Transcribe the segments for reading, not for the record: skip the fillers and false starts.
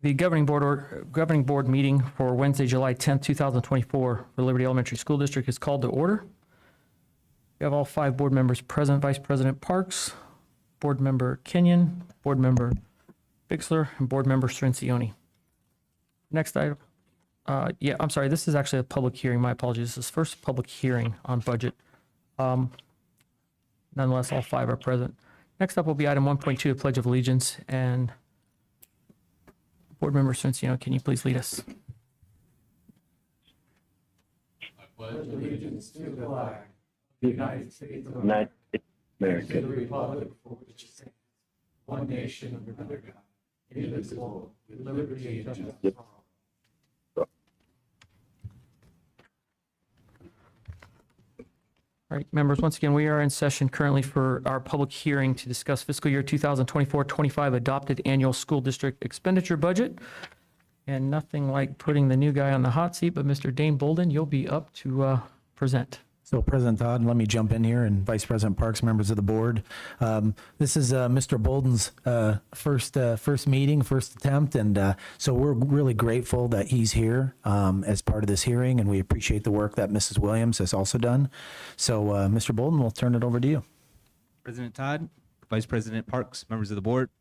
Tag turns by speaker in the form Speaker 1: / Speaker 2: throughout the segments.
Speaker 1: The governing board meeting for Wednesday, July 10th, 2024 for Liberty Elementary School District is called to order. We have all 5 board members present: Vice President Parks, Board Member Kenyon, Board Member Bixler, and Board Member Strencioni. Next item. I'm sorry, this is actually a public hearing. My apologies. This is first public hearing on budget. Nonetheless, all 5 are present. Next up will be item 1.2, the Pledge of Allegiance. And Board Member Strencioni, can you please lead us?
Speaker 2: I pledge allegiance to the flag of the United States of America, and to the republic for which it stands, one nation under God, indivisible, with liberty and justice for all.
Speaker 1: All right, members, once again, we are in session currently for our public hearing to discuss fiscal year 2024-25 adopted annual school district expenditure budget. And nothing like putting the new guy on the hot seat, but Mr. Dane Bolden, you'll be up to present.
Speaker 3: So President Todd, let me jump in here, and Vice President Parks, members of the board. This is Mr. Bolden's first meeting, first attempt, and so we're really grateful that he's here as part of this hearing, and we appreciate the work that Mrs. Williams has also done. So Mr. Bolden, we'll turn it over to you.
Speaker 4: President Todd, Vice President Parks, members of the board,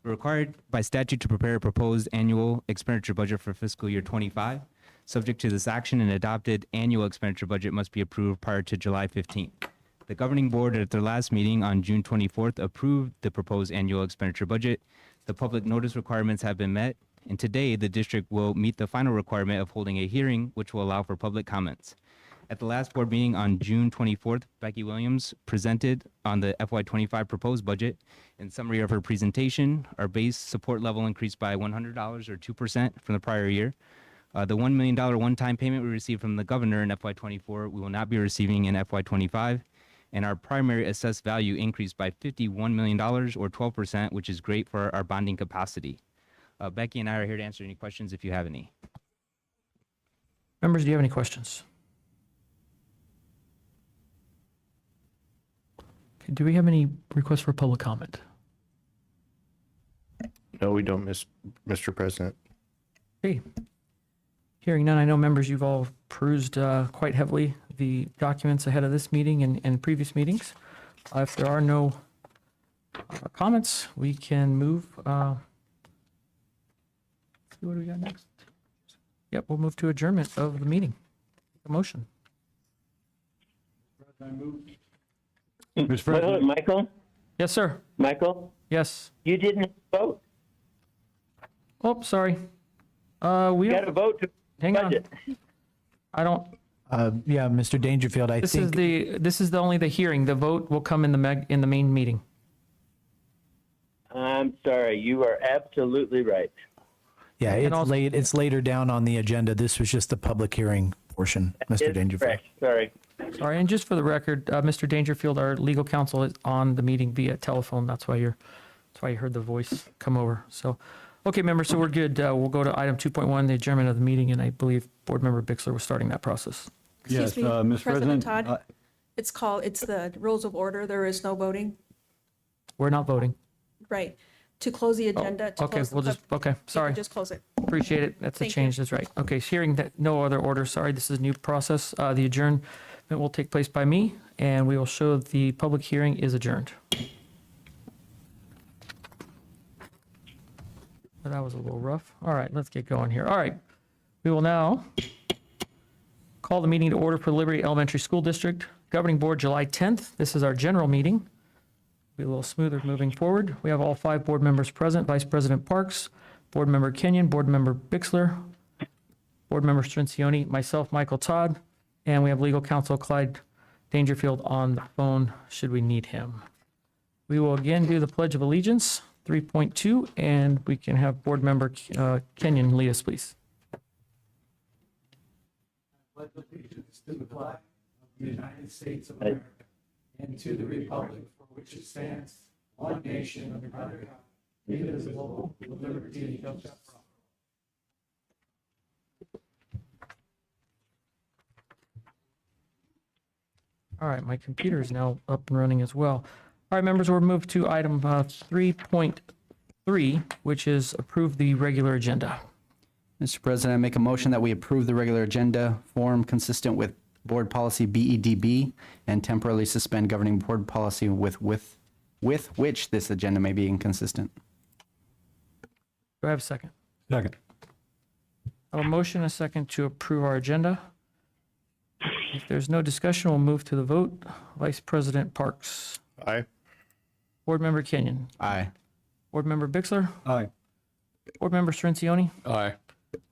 Speaker 4: we're required by statute to prepare a proposed annual expenditure budget for fiscal year 25. Subject to this action, an adopted annual expenditure budget must be approved prior to July 15th. The governing board at their last meeting on June 24th approved the proposed annual expenditure budget. The public notice requirements have been met, and today the district will meet the final requirement of holding a hearing, which will allow for public comments. At the last board meeting on June 24th, Becky Williams presented on the FY25 proposed budget. In summary of her presentation, our base support level increased by $100 or 2% from the prior year. The $1 million one-time payment we received from the governor in FY24, we will not be receiving in FY25. And our primary assessed value increased by $51 million or 12%, which is great for our bonding capacity. Becky and I are here to answer any questions if you have any.
Speaker 1: Members, do you have any questions? Okay, do we have any requests for public comment?
Speaker 5: No, we don't, Mr. President.
Speaker 1: Okay. Hearing none, I know members, you've all perused quite heavily the documents ahead of this meeting and previous meetings. If there are no comments, we can move. See, what do we got next? Yep, we'll move to adjournment of the meeting. A motion.
Speaker 6: Mr. President. Michael?
Speaker 1: Yes, sir.
Speaker 6: Michael?
Speaker 1: Yes.
Speaker 6: You didn't vote.
Speaker 1: Oh, sorry. We
Speaker 6: You got to vote to
Speaker 1: hang on.
Speaker 6: budget.
Speaker 1: I don't.
Speaker 3: Yeah, Mr. Dangerfield, I
Speaker 1: This
Speaker 3: think.
Speaker 1: is only the hearing. The vote will come in the main meeting.
Speaker 6: I'm sorry. You are absolutely right.
Speaker 3: Yeah,
Speaker 1: And
Speaker 3: it's
Speaker 1: also-
Speaker 3: late. It's later down on the agenda. This was just the public hearing portion, Mr.
Speaker 6: It's
Speaker 3: Dangerfield.
Speaker 6: correct. Sorry.
Speaker 1: Sorry, and just for the record, Mr. Dangerfield, our legal counsel, is on the meeting via telephone. That's why you heard the voice come over. So, okay, members, so we're good. We'll go to item 2.1, the adjournment of the meeting, and I believe Board Member Bixler was starting that process.
Speaker 7: Excuse me,
Speaker 8: Mr.
Speaker 7: President
Speaker 8: Todd,
Speaker 7: Todd, it's the rules of order. There is no voting.
Speaker 1: We're not voting.
Speaker 7: Right. To close the
Speaker 1: Oh,
Speaker 7: agenda. to
Speaker 1: okay,
Speaker 7: close the
Speaker 1: we'll just,
Speaker 7: pub-
Speaker 1: okay,
Speaker 7: you
Speaker 1: sorry.
Speaker 7: can just close it.
Speaker 1: Appreciate it. That's a
Speaker 7: Thank
Speaker 1: change. That's right. Okay, so hearing that no other order, sorry, this is a new process. The adjournment will take place by me, and we will show the public hearing is adjourned. That was a little rough. All right, let's get going here. All right, we will now call the meeting to order for Liberty Elementary School District Governing Board, July 10th. This is our general meeting. Be a little smoother moving forward. We have all 5 board members present: Vice President Parks, Board Member Kenyon, Board Member Bixler, Board Member Strencioni, myself, Michael Todd, and we have legal counsel Clyde Dangerfield on the phone should we need him. We will again do the Pledge of Allegiance, 3.2, and we can have Board Member Kenyon lead us, please.
Speaker 2: Pledge allegiance to the flag of the United States of America and to the republic for which it stands, one nation under God, indivisible, with liberty and justice for all.
Speaker 1: All right, my computer is now up and running as well. All right, members, we'll move to item 3.3, 3, which is approve the regular agenda.
Speaker 8: Mr. President, I make a motion that we approve the regular agenda form consistent with board policy BEDB and temporarily suspend governing board policy with which this agenda may be inconsistent.
Speaker 1: Do I have a second?
Speaker 9: Second.
Speaker 1: I have a motion and a second to approve our agenda. If there's no discussion, we'll move to the vote. Vice President Parks.
Speaker 5: Aye.
Speaker 1: Board Member Kenyon.
Speaker 8: Aye.
Speaker 1: Board Member Bixler.
Speaker 9: Aye.
Speaker 1: Board Member Strencioni.
Speaker 5: Aye.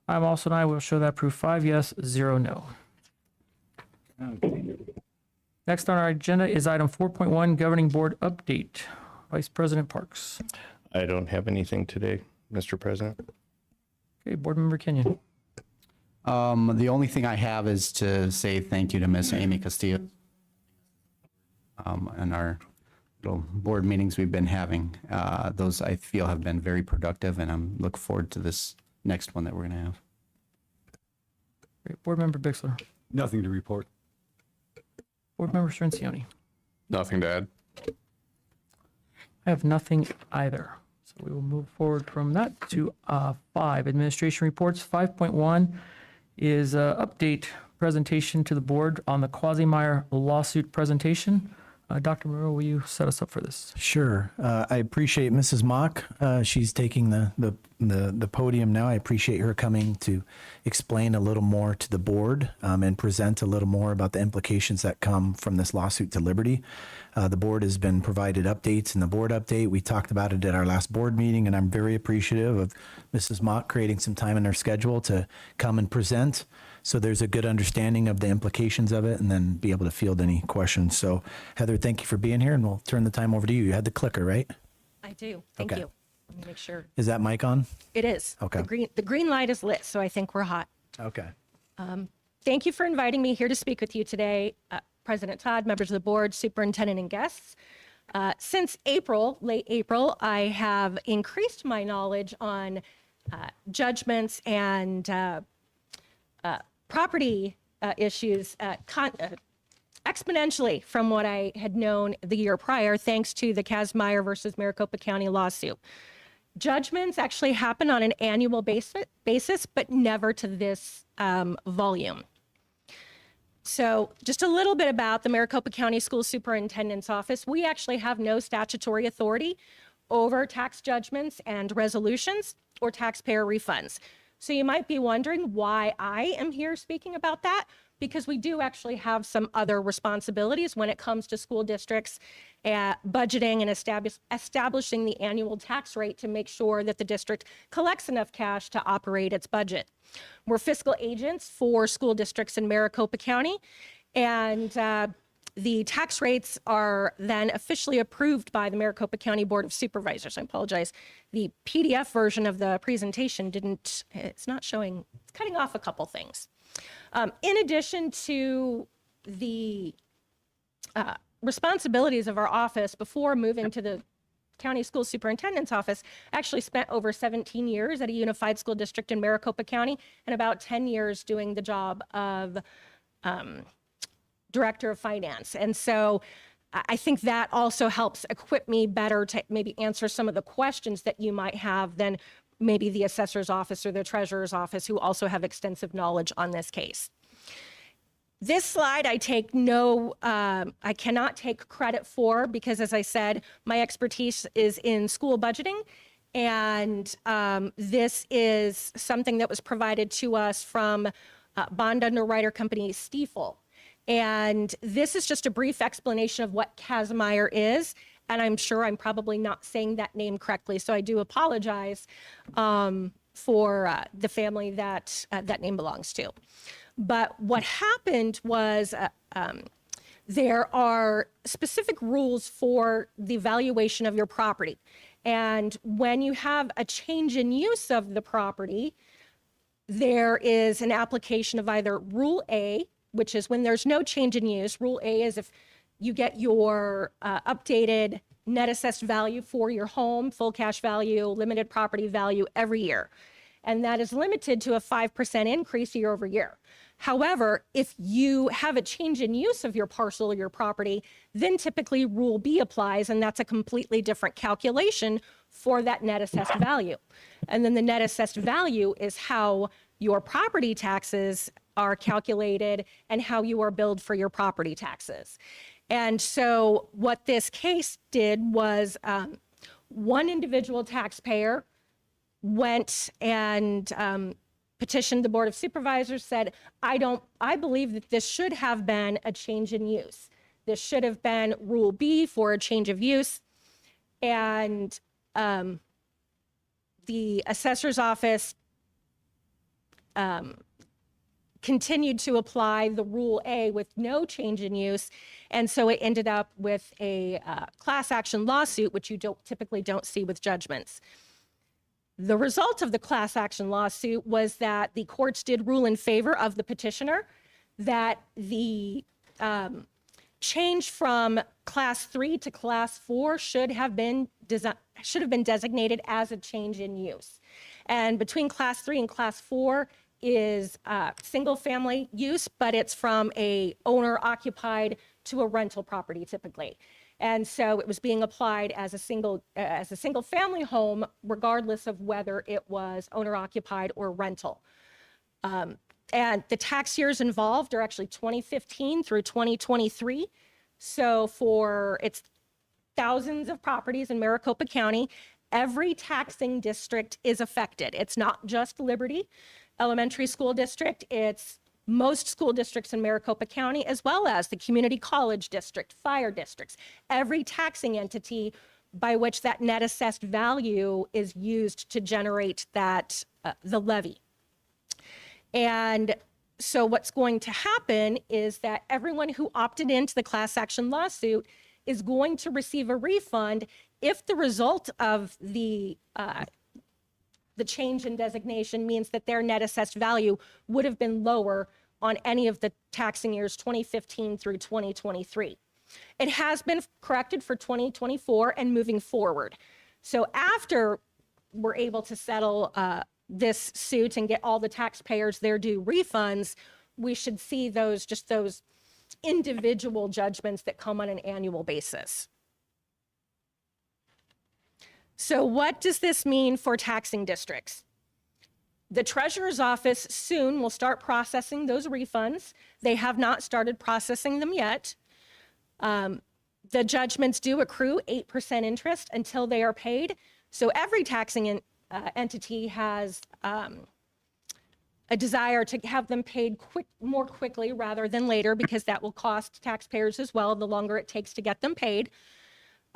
Speaker 1: I'm also an aye. We'll show that approved 5 yes, 0 no. Next on our agenda is item 4.1, Governing Board Update. Vice President Parks.
Speaker 5: I don't have anything today, Mr. President.
Speaker 1: Okay, Board Member Kenyon.
Speaker 8: The only thing I have is to say thank you to Miss Amy Castillo and our little board meetings we've been having. Those I feel have been very productive, and I'm looking forward to this next one that we're going to have.
Speaker 1: Great. Board Member Bixler.
Speaker 9: Nothing to report.
Speaker 1: Board Member Strencioni.
Speaker 5: Nothing to add.
Speaker 1: I have nothing either. So we will move forward from that to 5, Administration Reports. 5.1 is update presentation to the board on the Quasim-Meyer lawsuit presentation. Dr. Moreau, will you set us up for this?
Speaker 3: Sure. I appreciate Mrs. Mock. She's taking the podium now. I appreciate her coming to explain a little more to the board and present a little more about the implications that come from this lawsuit to Liberty. The board has been provided updates in the board update. We talked about it at our last board meeting, and I'm very appreciative of Mrs. Mock creating some time in her schedule to come and present. So there's a good understanding of the implications of it and then be able to field any questions. So Heather, thank you for being here, and we'll turn the time over to you. You had the clicker, right?
Speaker 10: I do. Thank
Speaker 3: Okay.
Speaker 10: you. Let me make sure.
Speaker 3: Is that mic on?
Speaker 10: It is.
Speaker 3: Okay.
Speaker 10: The green light is lit, so I think we're hot.
Speaker 3: Okay.
Speaker 10: Thank you for inviting me here to speak with you today, President Todd, members of the board, superintendent, and guests. Since April, late April, I have increased my knowledge on judgments and property issues exponentially from what I had known the year prior, thanks to the Quasim-Meyer versus Maricopa County lawsuit. Judgments actually happen on an annual basis, but never to this volume. So just a little bit about the Maricopa County School Superintendent's Office. We actually have no statutory authority over tax judgments and resolutions or taxpayer refunds. So you might be wondering why I am here speaking about that, because we do actually have some other responsibilities when it comes to school districts budgeting and establishing the annual tax rate to make sure that the district collects enough cash to operate its budget. We're fiscal agents for school districts in Maricopa County, and the tax rates are then officially approved by the Maricopa County Board of Supervisors. I apologize. The PDF version of the presentation it's not showing, it's cutting off a couple things. In addition to the responsibilities of our office before moving to the County School Superintendent's Office, I actually spent over 17 years at a unified school district in Maricopa County and about 10 years doing the job of Director of Finance. And so I think that also helps equip me better to maybe answer some of the questions that you might have than maybe the assessor's office or the treasurer's office, who also have extensive knowledge on this case. This slide I cannot take credit for, because as I said, my expertise is in school budgeting. And this is something that was provided to us from bond underwriter company Stiefel. And this is just a brief explanation of what Quasim-Meyer is. And I'm sure I'm probably not saying that name correctly. So I do apologize for the family that that name belongs to. But what happened was there are specific rules for the valuation of your property. And when you have a change in use of the property, there is an application of either Rule A, which is when there's no change in use. Rule A is if you get your updated net assessed value for your home, full cash value, limited property value every year. And that is limited to a 5% increase year over year. However, if you have a change in use of your parcel or your property, then typically Rule B applies, and that's a completely different calculation for that net assessed value. And then the net assessed value is how your property taxes are calculated and how you are billed for your property taxes. And so what this case did was one individual taxpayer went and petitioned the Board of Supervisors, said, I believe that this should have been a change in use. This should have been Rule B for a change of use. And the assessor's office continued to apply the Rule A with no change in use. And so it ended up with a class action lawsuit, which you typically don't see with judgments. The result of the class action lawsuit was that the courts did rule in favor of the petitioner, that the change from class 3 to class 4 should have been designated as a change in use. And between class 3 and class 4 is single family use, but it's from a owner occupied to a rental property typically. And so it was being applied as a single family home, regardless of whether it was owner occupied or rental. And the tax years involved are actually 2015 through 2023. So it's thousands of properties in Maricopa County. Every taxing district is affected. It's not just Liberty Elementary School District. It's most school districts in Maricopa County, as well as the community college district, fire districts, every taxing entity by which that net assessed value is used to generate that the levy. And so what's going to happen is that everyone who opted into the class action lawsuit is going to receive a refund if the result of the change in designation means that their net assessed value would have been lower on any of the taxing years 2015 through 2023. It has been corrected for 2024 and moving forward. So after we're able to settle this suit and get all the taxpayers their due refunds, we should see those individual judgments that come on an annual basis. So what does this mean for taxing districts? The treasurer's office soon will start processing those refunds. They have not started processing them yet. The judgments do accrue 8% interest until they are paid. So every taxing entity has a desire to have them paid more quickly rather than later, because that will cost taxpayers as well the longer it takes to get them paid.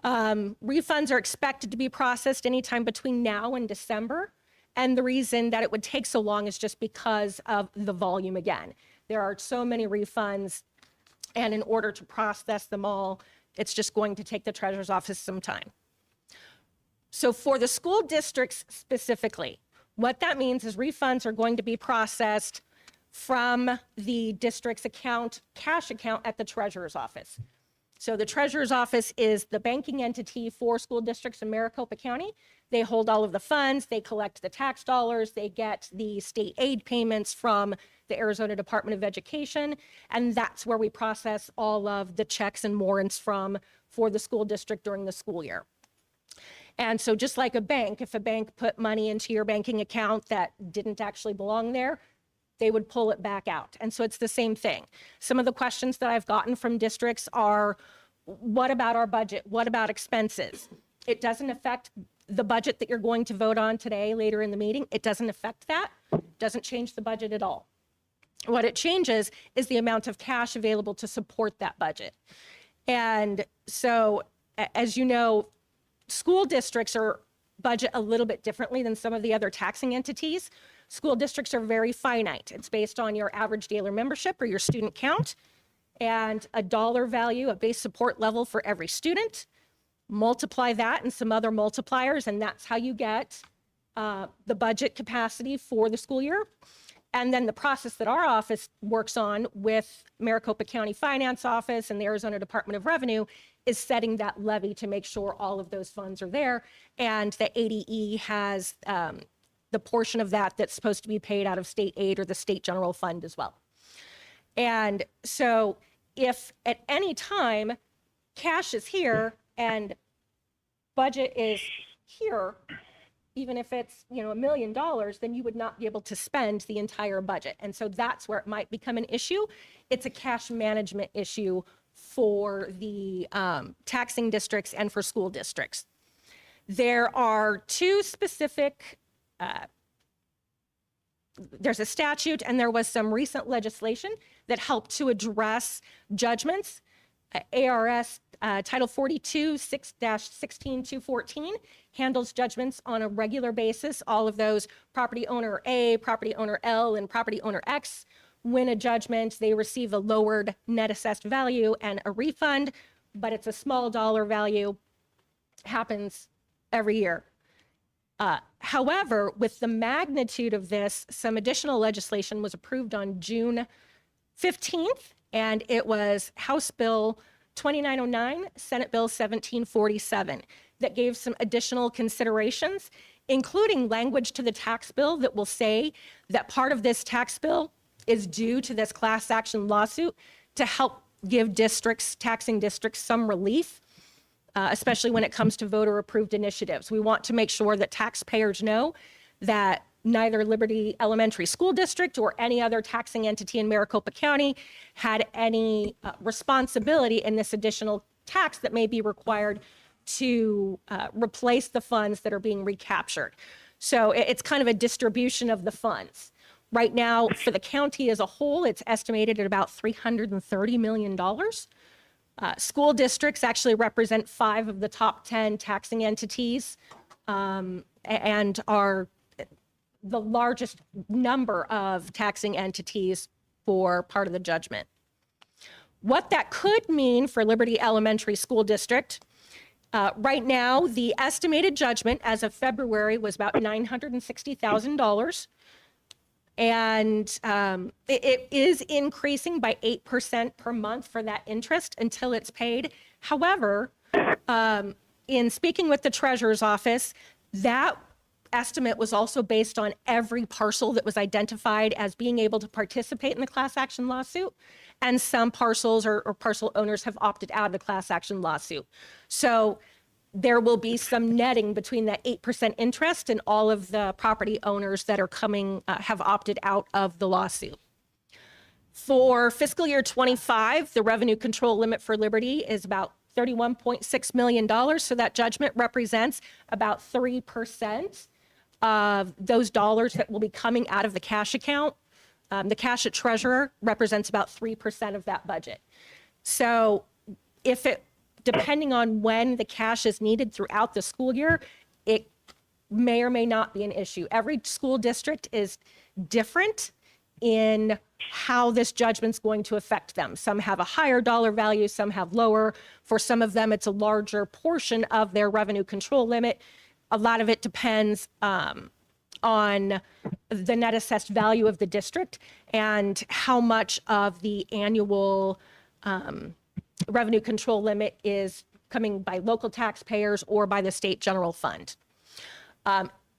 Speaker 10: Refunds are expected to be processed anytime between now and December. And the reason that it would take so long is just because of the volume again. There are so many refunds, and in order to process them all, it's just going to take the treasurer's office some time. So for the school districts specifically, what that means is refunds are going to be processed from the district's cash account at the treasurer's office. So the treasurer's office is the banking entity for school districts in Maricopa County. They hold all of the funds, they collect the tax dollars, they get the state aid payments from the Arizona Department of Education, and that's where we process all of the checks and warrants for the school district during the school year. And so just like a bank, if a bank put money into your banking account that didn't actually belong there, they would pull it back out. And so it's the same thing. Some of the questions that I've gotten from districts are, what about our budget? What about expenses? It doesn't affect the budget that you're going to vote on today, later in the meeting. It doesn't affect that. It doesn't change the budget at all. What it changes is the amount of cash available to support that budget. And so, as you know, school districts are budget a little bit differently than some of the other taxing entities. School districts are very finite. It's based on your average daily membership or your student count and a dollar value, a base support level for every student. Multiply that and some other multipliers, and that's how you get the budget capacity for the school year. And then the process that our office works on with Maricopa County Finance Office and the Arizona Department of Revenue is setting that levy to make sure all of those funds are there. And the ADE has the portion of that that's supposed to be paid out of state aid or the state general fund as well. And so if at any time cash is here and budget is here, even if it's, $1 million, then you would not be able to spend the entire budget. And so that's where it might become an issue. It's a cash management issue for the taxing districts and for school districts. There are two specific, there's a statute and there was some recent legislation that helped to address judgments. ARS Title 42, 6-16214 handles judgments on a regular basis. All of those property owner A, property owner L, and property owner X win a judgment. They receive a lowered net assessed value and a refund, but it's a small dollar value. Happens every year. However, with the magnitude of this, some additional legislation was approved on June 15th, and it was House Bill 2909, Senate Bill 1747, that gave some additional considerations, including language to the tax bill that will say that part of this tax bill is due to this class action lawsuit to help give districts, taxing districts, some relief, especially when it comes to voter-approved initiatives. We want to make sure that taxpayers know that neither Liberty Elementary School District or any other taxing entity in Maricopa County had any responsibility in this additional tax that may be required to replace the funds that are being recaptured. So it's kind of a distribution of the funds. Right now, for the county as a whole, it's estimated at about $330 million. School districts actually represent 5 of the top 10 taxing entities and are the largest number of taxing entities for part of the judgment. What that could mean for Liberty Elementary School District, right now, the estimated judgment as of February was about $960,000. And it is increasing by 8% per month for that interest until it's paid. However, in speaking with the treasurer's office, that estimate was also based on every parcel that was identified as being able to participate in the class action lawsuit. And some parcels or parcel owners have opted out of the class action lawsuit. So there will be some netting between that 8% interest and all of the property owners that are coming, have opted out of the lawsuit. For fiscal year 25, the revenue control limit for Liberty is about $31.6 million. So that judgment represents about 3% of those dollars that will be coming out of the cash account. The cash at treasurer represents about 3% of that budget. So depending on when the cash is needed throughout the school year, it may or may not be an issue. Every school district is different in how this judgment's going to affect them. Some have a higher dollar value, some have lower. For some of them, it's a larger portion of their revenue control limit. A lot of it depends on the net assessed value of the district and how much of the annual revenue control limit is coming by local taxpayers or by the state general fund.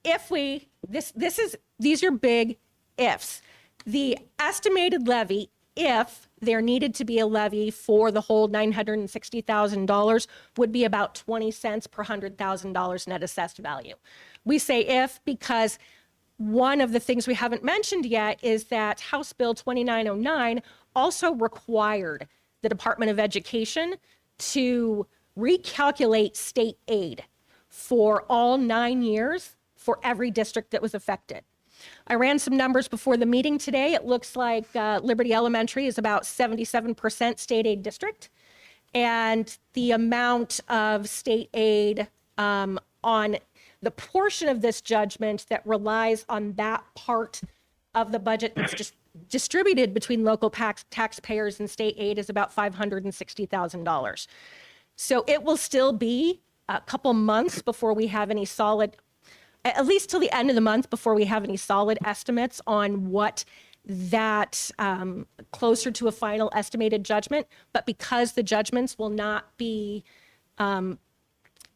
Speaker 10: These are big ifs. The estimated levy, if there needed to be a levy for the whole $960,000, would be about 20 cents per $100,000 net assessed value. We say if because one of the things we haven't mentioned yet is that House Bill 2909 also required the Department of Education to recalculate state aid for all 9 years for every district that was affected. I ran some numbers before the meeting today. It looks like Liberty Elementary is about 77% state aid district, and the amount of state aid on the portion of this judgment that relies on that part of the budget that's just distributed between local taxpayers and state aid is about $560,000. So it will still be a couple months before we have any solid, at least till the end of the month, before we have any solid estimates on what that closer to a final estimated judgment. But because the judgments will not be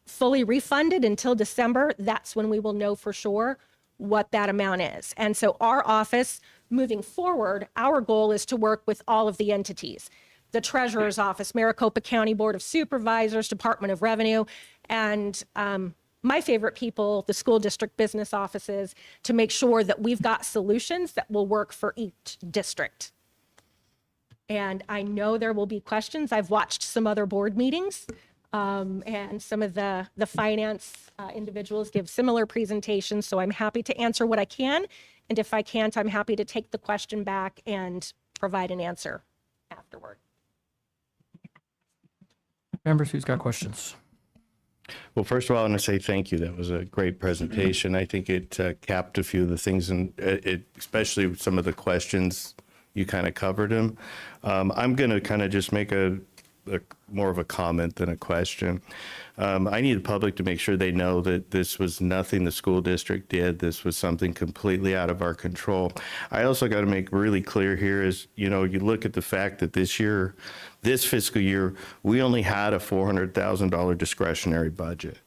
Speaker 10: fully refunded until December, that's when we will know for sure what that amount is. And so our office, moving forward, our goal is to work with all of the entities, the Treasurer's Office, Maricopa County Board of Supervisors, Department of Revenue, and my favorite people, the school district business offices, to make sure that we've got solutions that will work for each district. And I know there will be questions. I've watched some other board meetings, and some of the finance individuals give similar presentations, so I'm happy to answer what I can. And if I can't, I'm happy to take the question back and provide an answer afterward.
Speaker 1: Members, who's got questions?
Speaker 5: Well, first of all, I want to say thank you. That was a great presentation. I think it capped a few of the things, and especially some of the questions, you kind of covered them. I'm going to kind of just make a more of a comment than a question. I need the public to make sure they know that this was nothing the school district did. This was something completely out of our control. I also got to make really clear here is, you look at the fact that this fiscal year, we only had a $400,000 discretionary budget.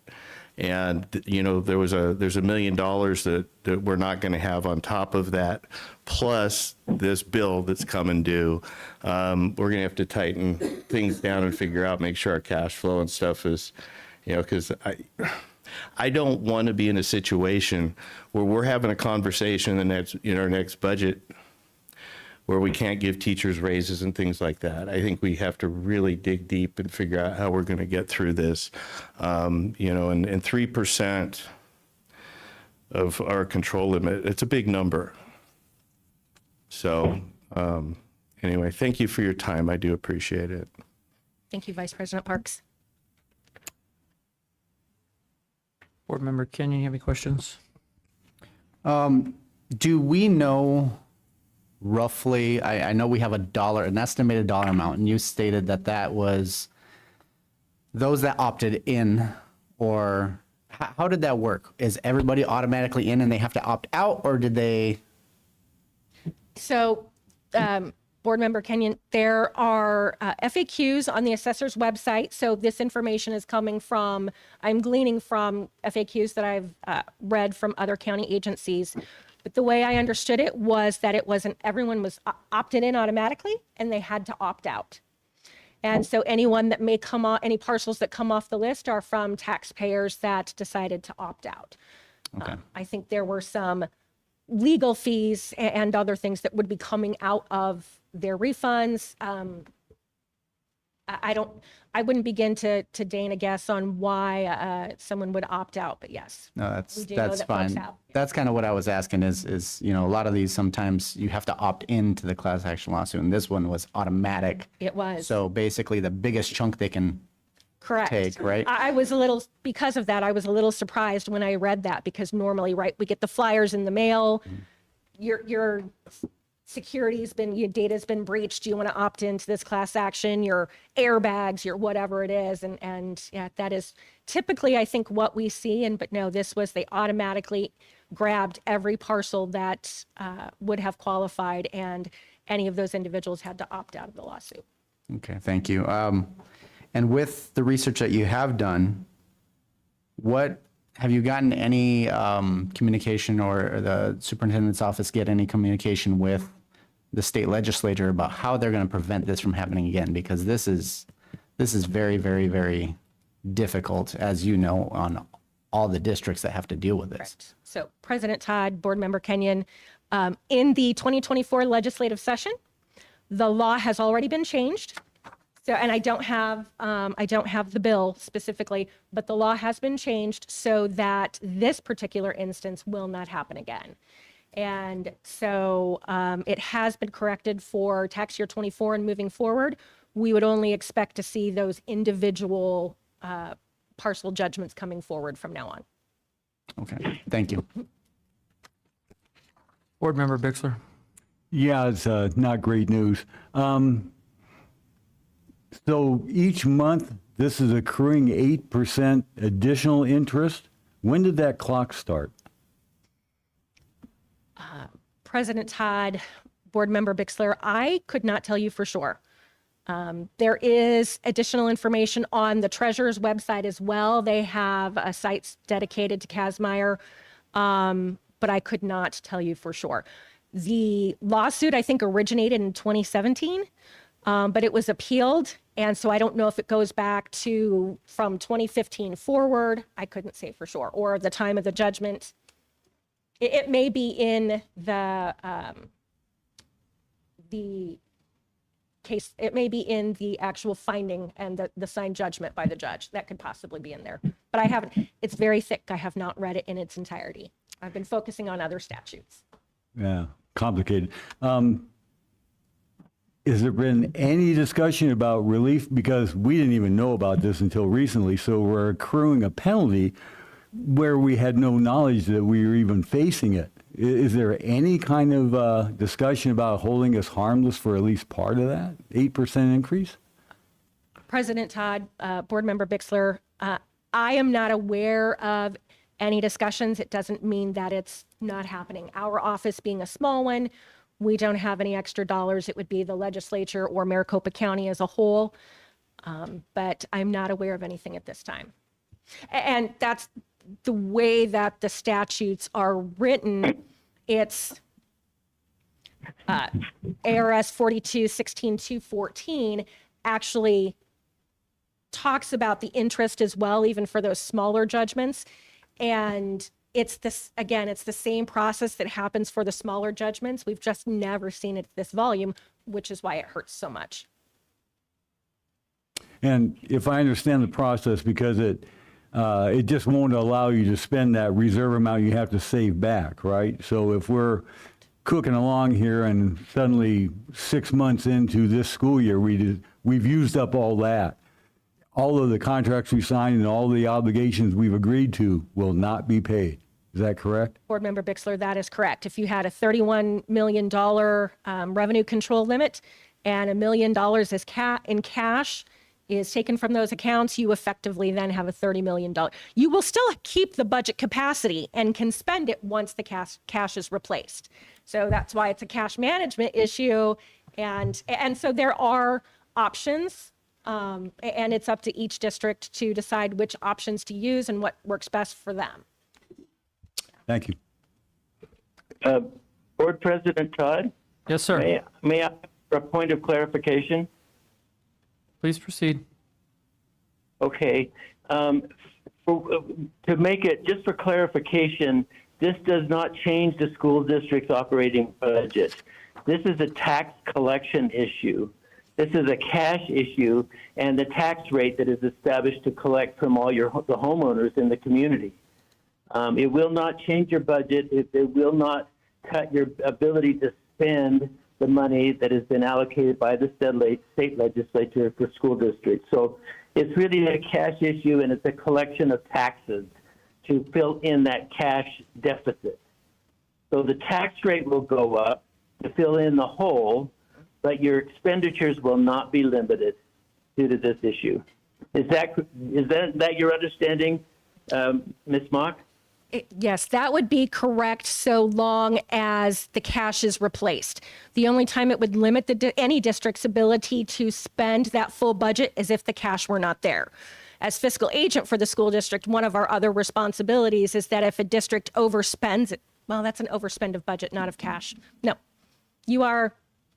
Speaker 5: And, there's $1 million that we're not going to have on top of that, plus this bill that's coming due. We're going to have to tighten things down and figure out, make sure our cash flow and stuff is, because I don't want to be in a situation where we're having a conversation in our next budget where we can't give teachers raises and things like that. I think we have to really dig deep and figure out how we're going to get through this. And 3% of our control limit, it's a big number. So anyway, thank you for your time. I do appreciate it.
Speaker 10: Thank you, Vice President Parks.
Speaker 1: Board Member Kenyon, you have any questions?
Speaker 8: Do we know roughly, I know we have an estimated dollar amount, and you stated that was those that opted in, or how did that work? Is everybody automatically in and they have to opt out, or did they?
Speaker 10: So, Board Member Kenyon, there are FAQs on the assessor's website. So this information is I'm gleaning from FAQs that I've read from other county agencies. But the way I understood it was that everyone was opted in automatically and they had to opt out. And so anyone that may come on, any parcels that come off the list are from taxpayers that decided to opt out.
Speaker 8: Okay.
Speaker 10: I think there were some legal fees and other things that would be coming out of their refunds. I wouldn't begin to deign a guess on why someone would opt out, but yes.
Speaker 8: No,
Speaker 10: we do know
Speaker 8: that's
Speaker 10: that folks
Speaker 8: fine.
Speaker 10: have.
Speaker 8: That's kind of what I was asking is, a lot of these, sometimes you have to opt into the class action lawsuit, and this one was automatic.
Speaker 10: It was.
Speaker 8: So basically the biggest chunk they can
Speaker 10: Correct.
Speaker 8: take, right?
Speaker 10: I was because of that, I was a little surprised when I read that, because normally, right, we get the flyers in the mail, your your data's been breached, do you want to opt into this class action, your airbags, your whatever it is, and yeah, that is typically, I think, what we see, but no, they automatically grabbed every parcel that would have qualified, and any of those individuals had to opt out of the lawsuit.
Speaker 8: Okay, thank you. And with the research that you have done, have you gotten any communication, or the superintendent's office get any communication with the state legislature about how they're going to prevent this from happening again? Because this is very, very, very difficult, as you know, on all the districts that have to deal with this.
Speaker 10: Correct. So President Todd, Board Member Kenyon, in the 2024 legislative session, the law has already been changed. So, and I don't have the bill specifically, but the law has been changed so that this particular instance will not happen again. And so it has been corrected for tax year 24 and moving forward. We would only expect to see those individual parcel judgments coming forward from now on.
Speaker 8: Okay, thank you.
Speaker 1: Board Member Bixler.
Speaker 9: Yeah, it's not great news. So each month, this is accruing 8% additional interest. When did that clock start?
Speaker 10: President Todd, Board Member Bixler, I could not tell you for sure. There is additional information on the Treasurer's website as well. They have sites dedicated to Quasim-Meyer. but I could not tell you for sure. The lawsuit, I think, originated in 2017, but it was appealed. And so I don't know if it goes back to from 2015 forward. I couldn't say for sure, or the time of the judgment. It may be in the case, it may be in the actual finding and the signed judgment by the judge. That could possibly be in there. But I haven't, it's very thick. I have not read it in its entirety. I've been focusing on other statutes.
Speaker 9: Yeah, complicated. Has there been any discussion about relief? Because we didn't even know about this until recently, so we're accruing a penalty where we had no knowledge that we were even facing it. Is there any kind of discussion about holding us harmless for at least part of that 8% increase?
Speaker 10: President Todd, Board Member Bixler, I am not aware of any discussions. It doesn't mean that it's not happening. Our office being a small one, we don't have any extra dollars. It would be the legislature or Maricopa County as a whole. But I'm not aware of anything at this time. And that's the way that the statutes are written. It's ARS 42-16-214 actually talks about the interest as well, even for those smaller judgments. And it's this, again, it's the same process that happens for the smaller judgments. We've just never seen it at this volume, which is why it hurts so much.
Speaker 9: And if I understand the process, because it just won't allow you to spend that reserve amount you have to save back, right? So if we're cooking along here and suddenly 6 months into this school year, we've used up all that, all of the contracts we signed and all the obligations we've agreed to will not be paid. Is that correct?
Speaker 10: Board Member Bixler, that is correct. If you had a $31 million revenue control limit and $1 million is in cash is taken from those accounts, you effectively then have a $30 million. You will still keep the budget capacity and can spend it once the cash is replaced. So that's why it's a cash management issue. And so there are options, and it's up to each district to decide which options to use and what works best for them.
Speaker 9: Thank you.
Speaker 6: Board President Todd,
Speaker 1: Yes, sir.
Speaker 6: may I, for a point of clarification?
Speaker 1: Please proceed.
Speaker 6: Okay. To make it, just for clarification, this does not change the school district's operating budget. This is a tax collection issue. This is a cash issue and the tax rate that is established to collect from all the homeowners in the community. It will not change your budget. It will not cut your ability to spend the money that has been allocated by the state legislature for school districts. So it's really a cash issue, and it's a collection of taxes to fill in that cash deficit. So the tax rate will go up to fill in the hole, but your expenditures will not be limited due to this issue. Is that your understanding, Ms. Mock?
Speaker 10: Yes, that would be correct so long as the cash is replaced. The only time it would limit any district's ability to spend that full budget is if the cash were not there. As fiscal agent for the school district, one of our other responsibilities is that if a district overspends, well, that's an overspend of budget, not of cash. No,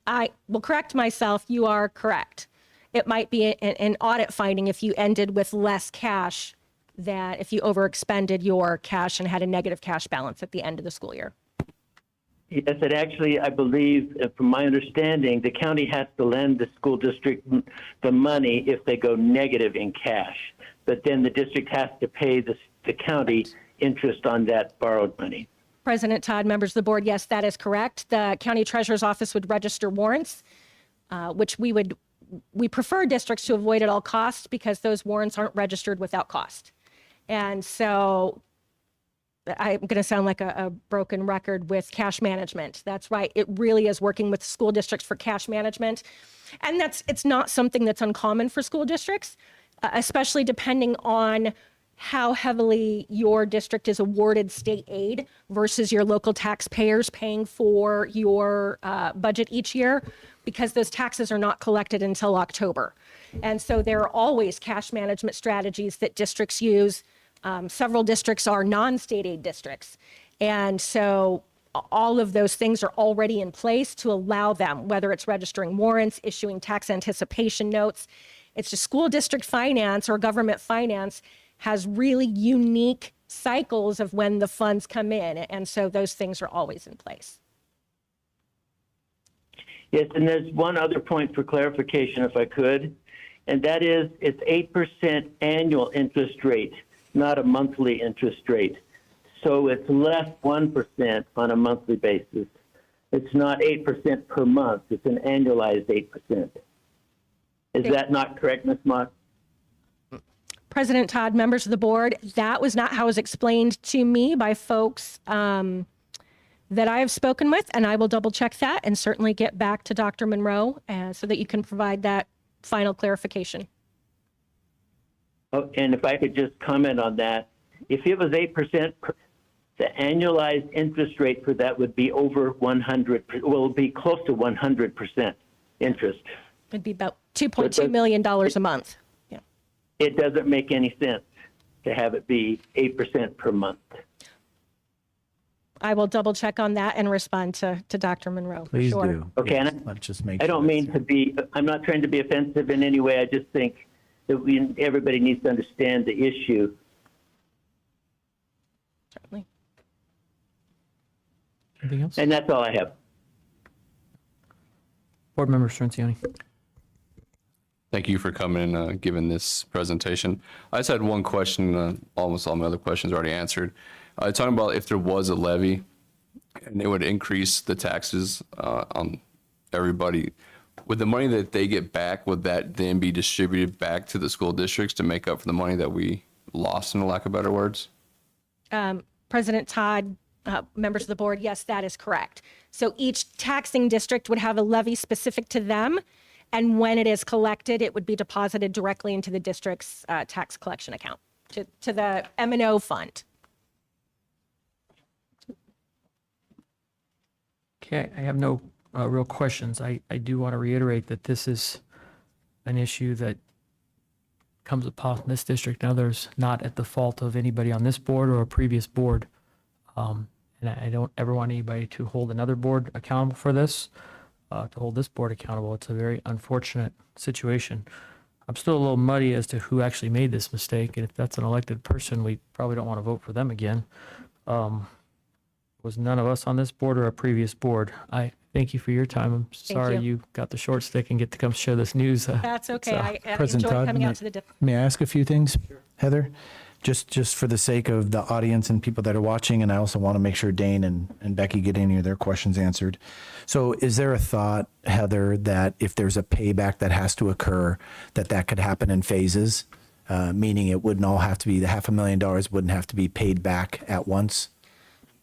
Speaker 10: I will correct myself, you are correct. It might be an audit finding if you ended with less cash, that if you overexpended your cash and had a negative cash balance at the end of the school year.
Speaker 6: Yes, and actually, I believe, from my understanding, the county has to lend the school district the money if they go negative in cash. But then the district has to pay the county interest on that borrowed money.
Speaker 10: President Todd, members of the board, yes, that is correct. The county treasurer's office would register warrants, which we prefer districts to avoid at all costs because those warrants aren't registered without cost. And so I'm going to sound like a broken record with cash management. That's right. It really is working with school districts for cash management. And it's not something that's uncommon for school districts, especially depending on how heavily your district is awarded state aid versus your local taxpayers paying for your budget each year, because those taxes are not collected until October. And so there are always cash management strategies that districts use. Several districts are non-state aid districts. And so all of those things are already in place to allow them, whether it's registering warrants, issuing tax anticipation notes. It's just school district finance or government finance has really unique cycles of when the funds come in. And so those things are always in place.
Speaker 6: Yes, and there's one other point for clarification, if I could, and that is it's 8% annual interest rate, not a monthly interest rate. So it's less 1% on a monthly basis. It's not 8% per month. It's an annualized 8%. Is that not correct, Ms. Moss?
Speaker 10: President Todd, members of the board, that was not how it was explained to me by folks that I have spoken with, and I will double check that and certainly get back to Dr. Monroe so that you can provide that final clarification.
Speaker 6: Oh, and if I could just comment on that, if it was 8%, the annualized interest rate for that would be over 100, will be close to 100% interest.
Speaker 10: It'd be about $2.2 million a month. Yeah.
Speaker 6: It doesn't make any sense to have it be 8% per month.
Speaker 10: I will double check on that and respond to Dr. Monroe. For
Speaker 3: Please
Speaker 10: sure.
Speaker 3: do.
Speaker 6: Okay,
Speaker 3: Yes,
Speaker 6: and
Speaker 3: let's just make
Speaker 6: I
Speaker 3: sure
Speaker 6: don't
Speaker 3: that's-
Speaker 6: mean to be, I'm not trying to be offensive in any way. I just think that everybody needs to understand the issue.
Speaker 10: Certainly.
Speaker 1: Anything else?
Speaker 6: And that's all I have.
Speaker 1: Board Member Cirincione.
Speaker 11: Thank you for coming and giving this presentation. I just had one question. Almost all my other questions are already answered. Talking about if there was a levy and it would increase the taxes on everybody, would the money that they get back, would that then be distributed back to the school districts to make up for the money that we lost, in lack of better words?
Speaker 10: President Todd, members of the board, yes, that is correct. So each taxing district would have a levy specific to them. And when it is collected, it would be deposited directly into the district's tax collection account, to the M&O fund.
Speaker 1: Okay, I have no real questions. I do want to reiterate that this is an issue that comes upon this district and others, not at the fault of anybody on this board or a previous board. And I don't ever want anybody to hold another board accountable for this, to hold this board accountable. It's a very unfortunate situation. I'm still a little muddy as to who actually made this mistake, and if that's an elected person, we probably don't want to vote for them again. Was none of us on this board or a previous board. I thank you for your time. I'm sorry
Speaker 10: you.
Speaker 1: you got the short stick and get to come share this news.
Speaker 10: That's okay. I
Speaker 3: President
Speaker 10: enjoyed
Speaker 3: Todd,
Speaker 10: coming out to the
Speaker 3: may I ask a few things, Heather? Just for the sake of the audience and people that are watching, and I also want to make sure Dane and Becky get any of their questions answered. So is there a thought, Heather, that if there's a payback that has to occur, that could happen in phases? Meaning it wouldn't all have to be, the $500,000 wouldn't have to be paid back at once?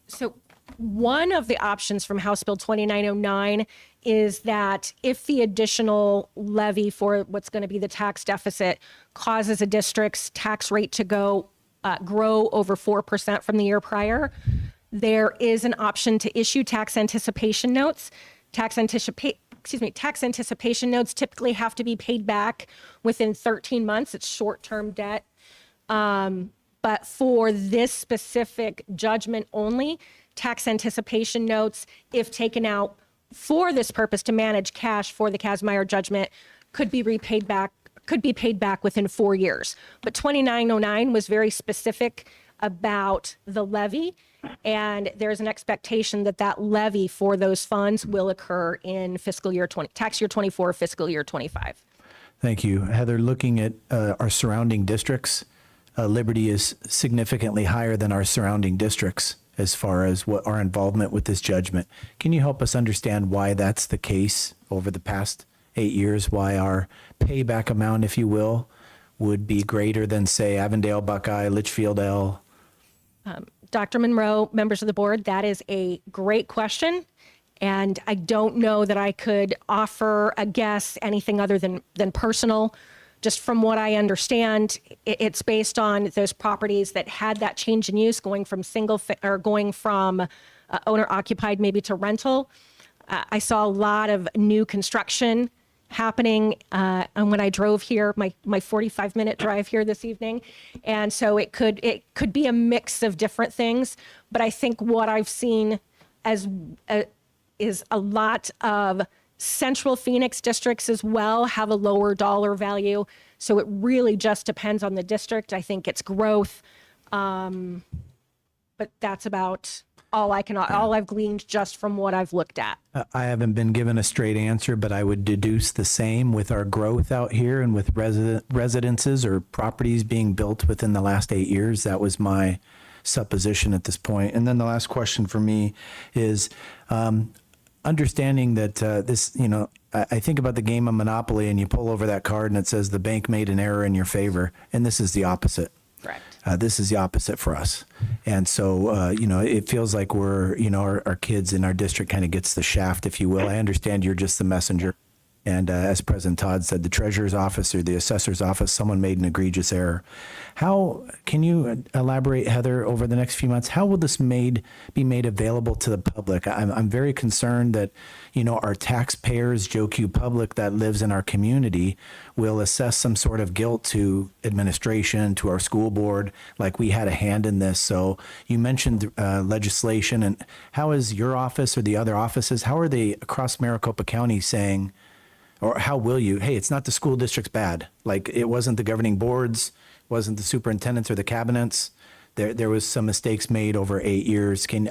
Speaker 10: So one of the options from House Bill 2909 is that if the additional levy for what's going to be the tax deficit causes a district's tax rate to grow over 4% from the year prior, there is an option to issue tax anticipation notes. Tax anticipation notes typically have to be paid back within 13 months. It's short-term debt. But for this specific judgment only, tax anticipation notes, if taken out for this purpose to manage cash for the Quasim-Meyer judgment, could be paid back within 4 years. But 2909 was very specific about the levy, and there's an expectation that that levy for those funds will occur in tax year 24, fiscal year 25.
Speaker 3: Thank you. Heather, looking at our surrounding districts, Liberty is significantly higher than our surrounding districts as far as what our involvement with this judgment. Can you help us understand why that's the case over the past 8 years, why our payback amount, if you will, would be greater than, say, Avondale, Buckeye, Litchfield, L?
Speaker 10: Dr. Monroe, members of the board, that is a great question. And I don't know that I could offer a guess, anything other than personal. Just from what I understand, it's based on those properties that had that change in use, going from owner occupied maybe to rental. I saw a lot of new construction happening. And when I drove here, my 45-minute drive here this evening. And so it could be a mix of different things. But I think what I've seen as is a lot of central Phoenix districts as well have a lower dollar value. So it really just depends on the district. I think it's growth. But that's about all I've gleaned just from what I've looked at.
Speaker 3: I haven't been given a straight answer, but I would deduce the same with our growth out here and with residences or properties being built within the last 8 years. That was my supposition at this point. And then the last question for me is understanding that this, I think about the game of Monopoly and you pull over that card and it says the bank made an error in your favor. And this is the opposite.
Speaker 10: Correct.
Speaker 3: This is the opposite for us. And so, it feels like we're, our kids in our district kind of gets the shaft, if you will. I understand you're just the messenger. And as President Todd said, the treasurer's office or the assessor's office, someone made an egregious error. How can you elaborate, Heather, over the next few months? How will this be made available to the public? I'm very concerned that, our taxpayers, Joe Q public that lives in our community will assess some sort of guilt to administration, to our school board, like we had a hand in this. So you mentioned legislation, and how is your office or the other offices, how are they across Maricopa County saying, or how will you, hey, it's not the school district's bad. Like it wasn't the governing boards, wasn't the superintendents or the cabinets. There was some mistakes made over 8 years. Can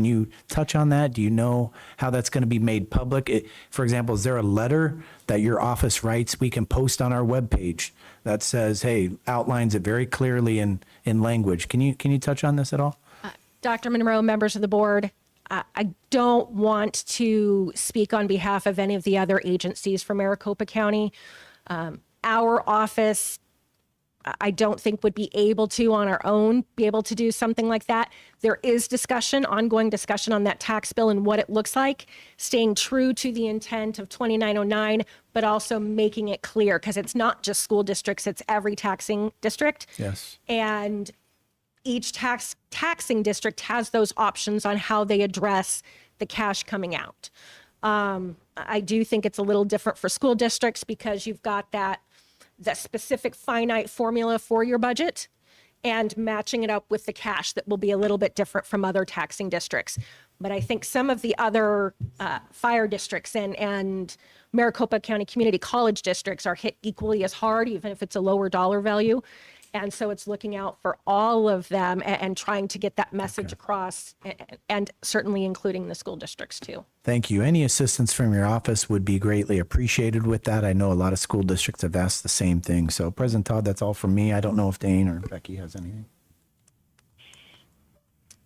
Speaker 3: you touch on that? Do you know how that's going to be made public? For example, is there a letter that your office writes we can post on our webpage that says, hey, outlines it very clearly in language? Can you touch on this at all?
Speaker 10: Dr. Monroe, members of the board, I don't want to speak on behalf of any of the other agencies from Maricopa County. Our office, I don't think would be able to on our own be able to do something like that. There is ongoing discussion on that tax bill and what it looks like, staying true to the intent of 2909, but also making it clear because it's not just school districts, it's every taxing district.
Speaker 3: Yes.
Speaker 10: And each taxing district has those options on how they address the cash coming out. I do think it's a little different for school districts because you've got that specific finite formula for your budget and matching it up with the cash that will be a little bit different from other taxing districts. But I think some of the other fire districts and Maricopa County Community College districts are hit equally as hard, even if it's a lower dollar value. And so it's looking out for all of them and trying to get that message across, and certainly including the school districts too.
Speaker 3: Thank you. Any assistance from your office would be greatly appreciated with that. I know a lot of school districts have asked the same thing. So President Todd, that's all from me. I don't know if Dane or Becky has anything.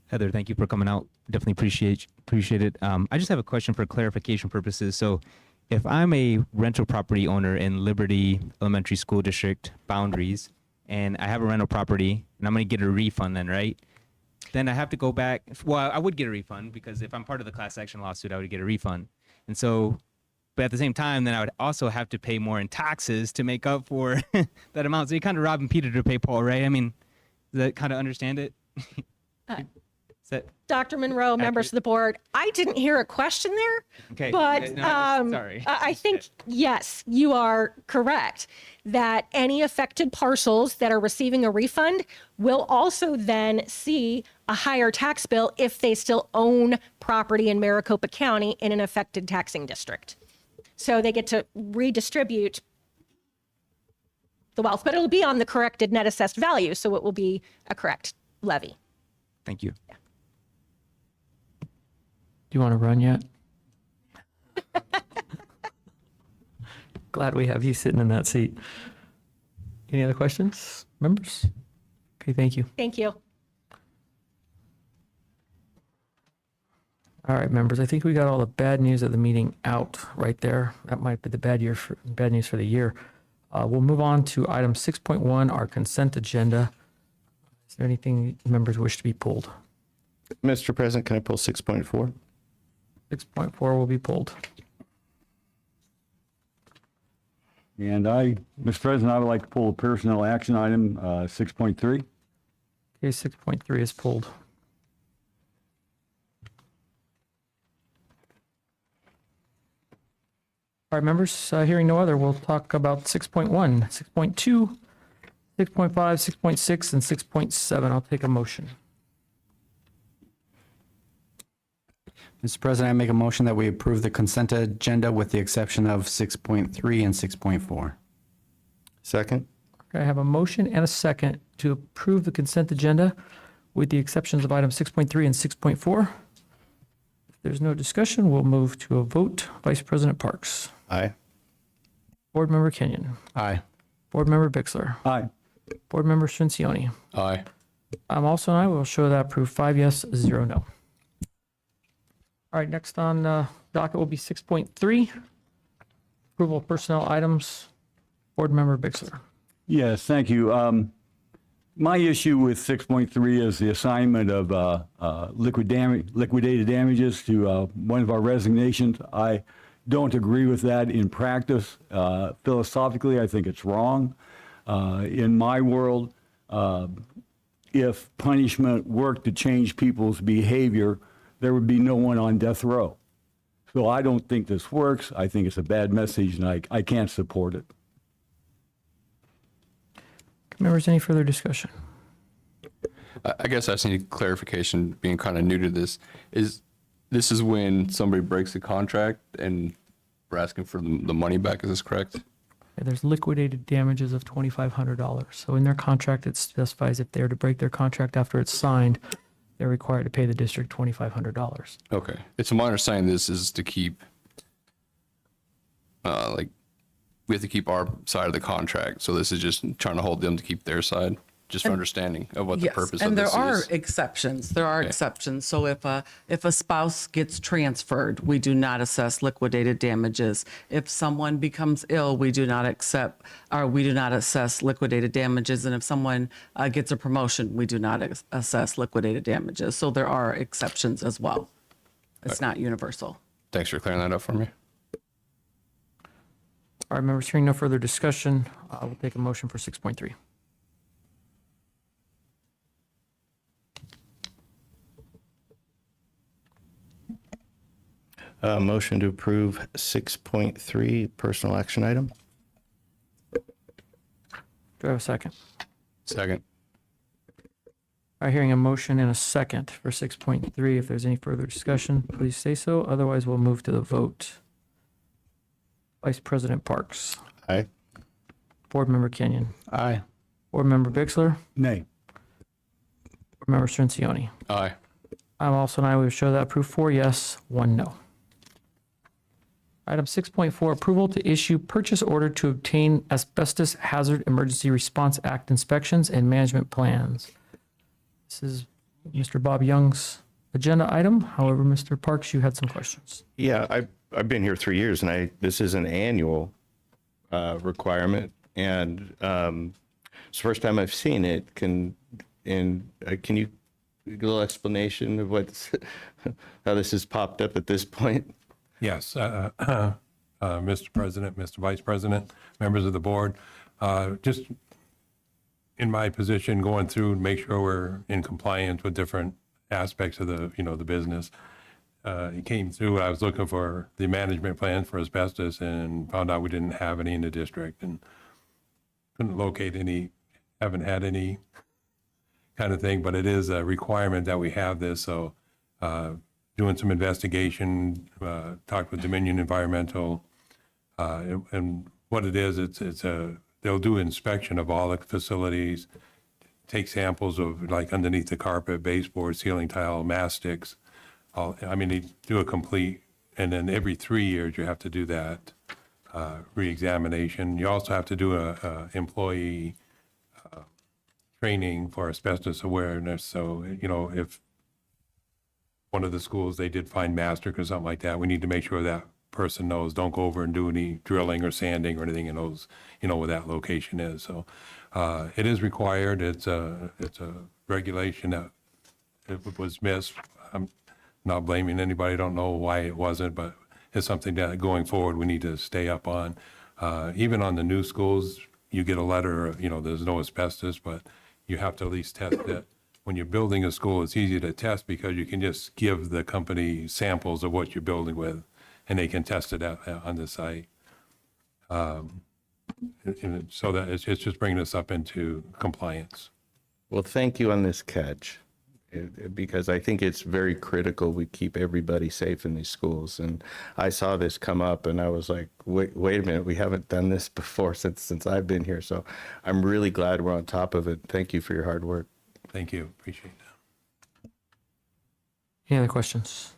Speaker 4: Heather, thank you for coming out. Definitely appreciate it. I just have a question for clarification purposes. So if I'm a rental property owner in Liberty Elementary School District boundaries, and I have a rental property, and I'm going to get a refund then, right? Then I have to go back. Well, I would get a refund because if I'm part of the class action lawsuit, I would get a refund. And so, but at the same time, then I would also have to pay more in taxes to make up for that amount. So you're kind of robbing Peter to pay Paul, right? I mean, does that kind of understand it? Is that
Speaker 10: Dr. Monroe, members of the board, I didn't hear a question there.
Speaker 4: okay?
Speaker 10: But
Speaker 4: Sorry.
Speaker 10: I think, yes, you are correct that any affected parcels that are receiving a refund will also then see a higher tax bill if they still own property in Maricopa County in an affected taxing district. So they get to redistribute the wealth, but it'll be on the corrected net assessed value. So it will be a correct levy.
Speaker 4: Thank you.
Speaker 1: Do you want to run yet? Glad we have you sitting in that seat. Any other questions, members? Okay, thank you.
Speaker 10: Thank you.
Speaker 1: All right, members, I think we got all the bad news of the meeting out right there. That might be the bad news for the year. We'll move on to item 6.1, our consent agenda. Is there anything members wish to be pulled?
Speaker 5: Mr. President, can I pull 6.4?
Speaker 1: 6.4 will be pulled.
Speaker 9: And Mr. President, I would like to pull a personnel action item, 6.3.
Speaker 1: Okay, 6.3 is pulled. All right, members, hearing no other, we'll talk about 6.1, 6.2, 6.5, 6.6, and 6.7. I'll take a motion.
Speaker 8: Mr. President, I make a motion that we approve the consent agenda with the exception of 6.3 and 6.4.
Speaker 5: Second?
Speaker 1: Okay, I have a motion and a second to approve the consent agenda with the exceptions of items 6.3 and 6.4. If there's no discussion, we'll move to a vote. Vice President Parks.
Speaker 5: Aye.
Speaker 1: Board Member Kenyon.
Speaker 8: Aye.
Speaker 1: Board Member Bixler.
Speaker 9: Aye.
Speaker 1: Board Member Strencioni.
Speaker 11: Aye.
Speaker 1: I'm also an aye. We'll show that approved 5 yes, 0 no. All right, next on docket will be 6.3. Approval of personnel items. Board Member Bixler.
Speaker 9: Yes, thank you. My issue with 6.3 is the assignment of liquidated damages to one of our resignations. I don't agree with that in practice. Philosophically, I think it's wrong. In my world, if punishment worked to change people's behavior, there would be no one on death row. So I don't think this works. I think it's a bad message, and I can't support it.
Speaker 1: Members, any further discussion?
Speaker 11: I guess I just need clarification, being kind of new to this. This is when somebody breaks the contract and we're asking for the money back, is this correct?
Speaker 1: Yeah, there's liquidated damages of $2,500. So in their contract, it specifies if they're to break their contract after it's signed, they're required to pay the district $2,500.
Speaker 11: Okay. It's my understanding this is to keep, we have to keep our side of the contract. So this is just trying to hold them to keep their side, just for understanding of what the purpose of
Speaker 12: and there
Speaker 11: this
Speaker 12: are
Speaker 11: is.
Speaker 12: exceptions. There are exceptions. So if a spouse gets transferred, we do not assess liquidated damages. If someone becomes ill, we do not assess liquidated damages. And if someone gets a promotion, we do not assess liquidated damages. So there are exceptions as well. It's not universal.
Speaker 11: Thanks for clearing that up for me.
Speaker 1: All right, members, hearing no further discussion, we'll take a motion for 6.3.
Speaker 5: Motion to approve 6.3 personal action item.
Speaker 1: Do I have a second?
Speaker 11: Second.
Speaker 1: All right, hearing a motion and a second for 6.3. If there's any further discussion, please say so. Otherwise, we'll move to the vote. Vice President Parks.
Speaker 5: Aye.
Speaker 1: Board Member Kenyon.
Speaker 8: Aye.
Speaker 1: Board Member Bixler.
Speaker 9: Nay.
Speaker 1: Board Member Strencioni.
Speaker 11: Aye.
Speaker 1: I'm also an aye. We will show that approved 4 yes, 1 no. Item 6.4, approval to issue purchase order to obtain Asbestos Hazard Emergency Response Act inspections and management plans. This is Mr. Bob Young's agenda item. However, Mr. Parks, you had some questions.
Speaker 5: Yeah, I've been here 3 years, and this is an annual requirement, and it's the first time I've seen it. Can you give a little explanation of how this has popped up at this point?
Speaker 13: Yes, Mr. President, Mr. Vice President, members of the board, just in my position, going through and make sure we're in compliance with different aspects of the business. It came through, I was looking for the management plan for asbestos and found out we didn't have any in the district and couldn't locate any, haven't had any kind of thing, but it is a requirement that we have this. So doing some investigation, talked with Dominion Environmental, and what it is, they'll do inspection of all the facilities, take samples of like underneath the carpet, baseboard, ceiling tile, mastics. They do a complete, and then every 3 years you have to do that re-examination. You also have to do a employee training for asbestos awareness. So, if one of the schools, they did find mastic or something like that, we need to make sure that person knows, don't go over and do any drilling or sanding or anything in those, where that location is. So it is required. It's a regulation that it was missed. I'm not blaming anybody. I don't know why it wasn't, but it's something that going forward we need to stay up on. Even on the new schools, you get a letter, there's no asbestos, but you have to at least test it. When you're building a school, it's easy to test because you can just give the company samples of what you're building with, and they can test it on the site. and so that it's just bringing us up into compliance.
Speaker 5: Well, thank you on this catch, because I think it's very critical we keep everybody safe in these schools. And I saw this come up and I was like, wait a minute, we haven't done this before since I've been here. So I'm really glad we're on top of it. Thank you for your hard work.
Speaker 13: Thank you. Appreciate that.
Speaker 1: Any other questions?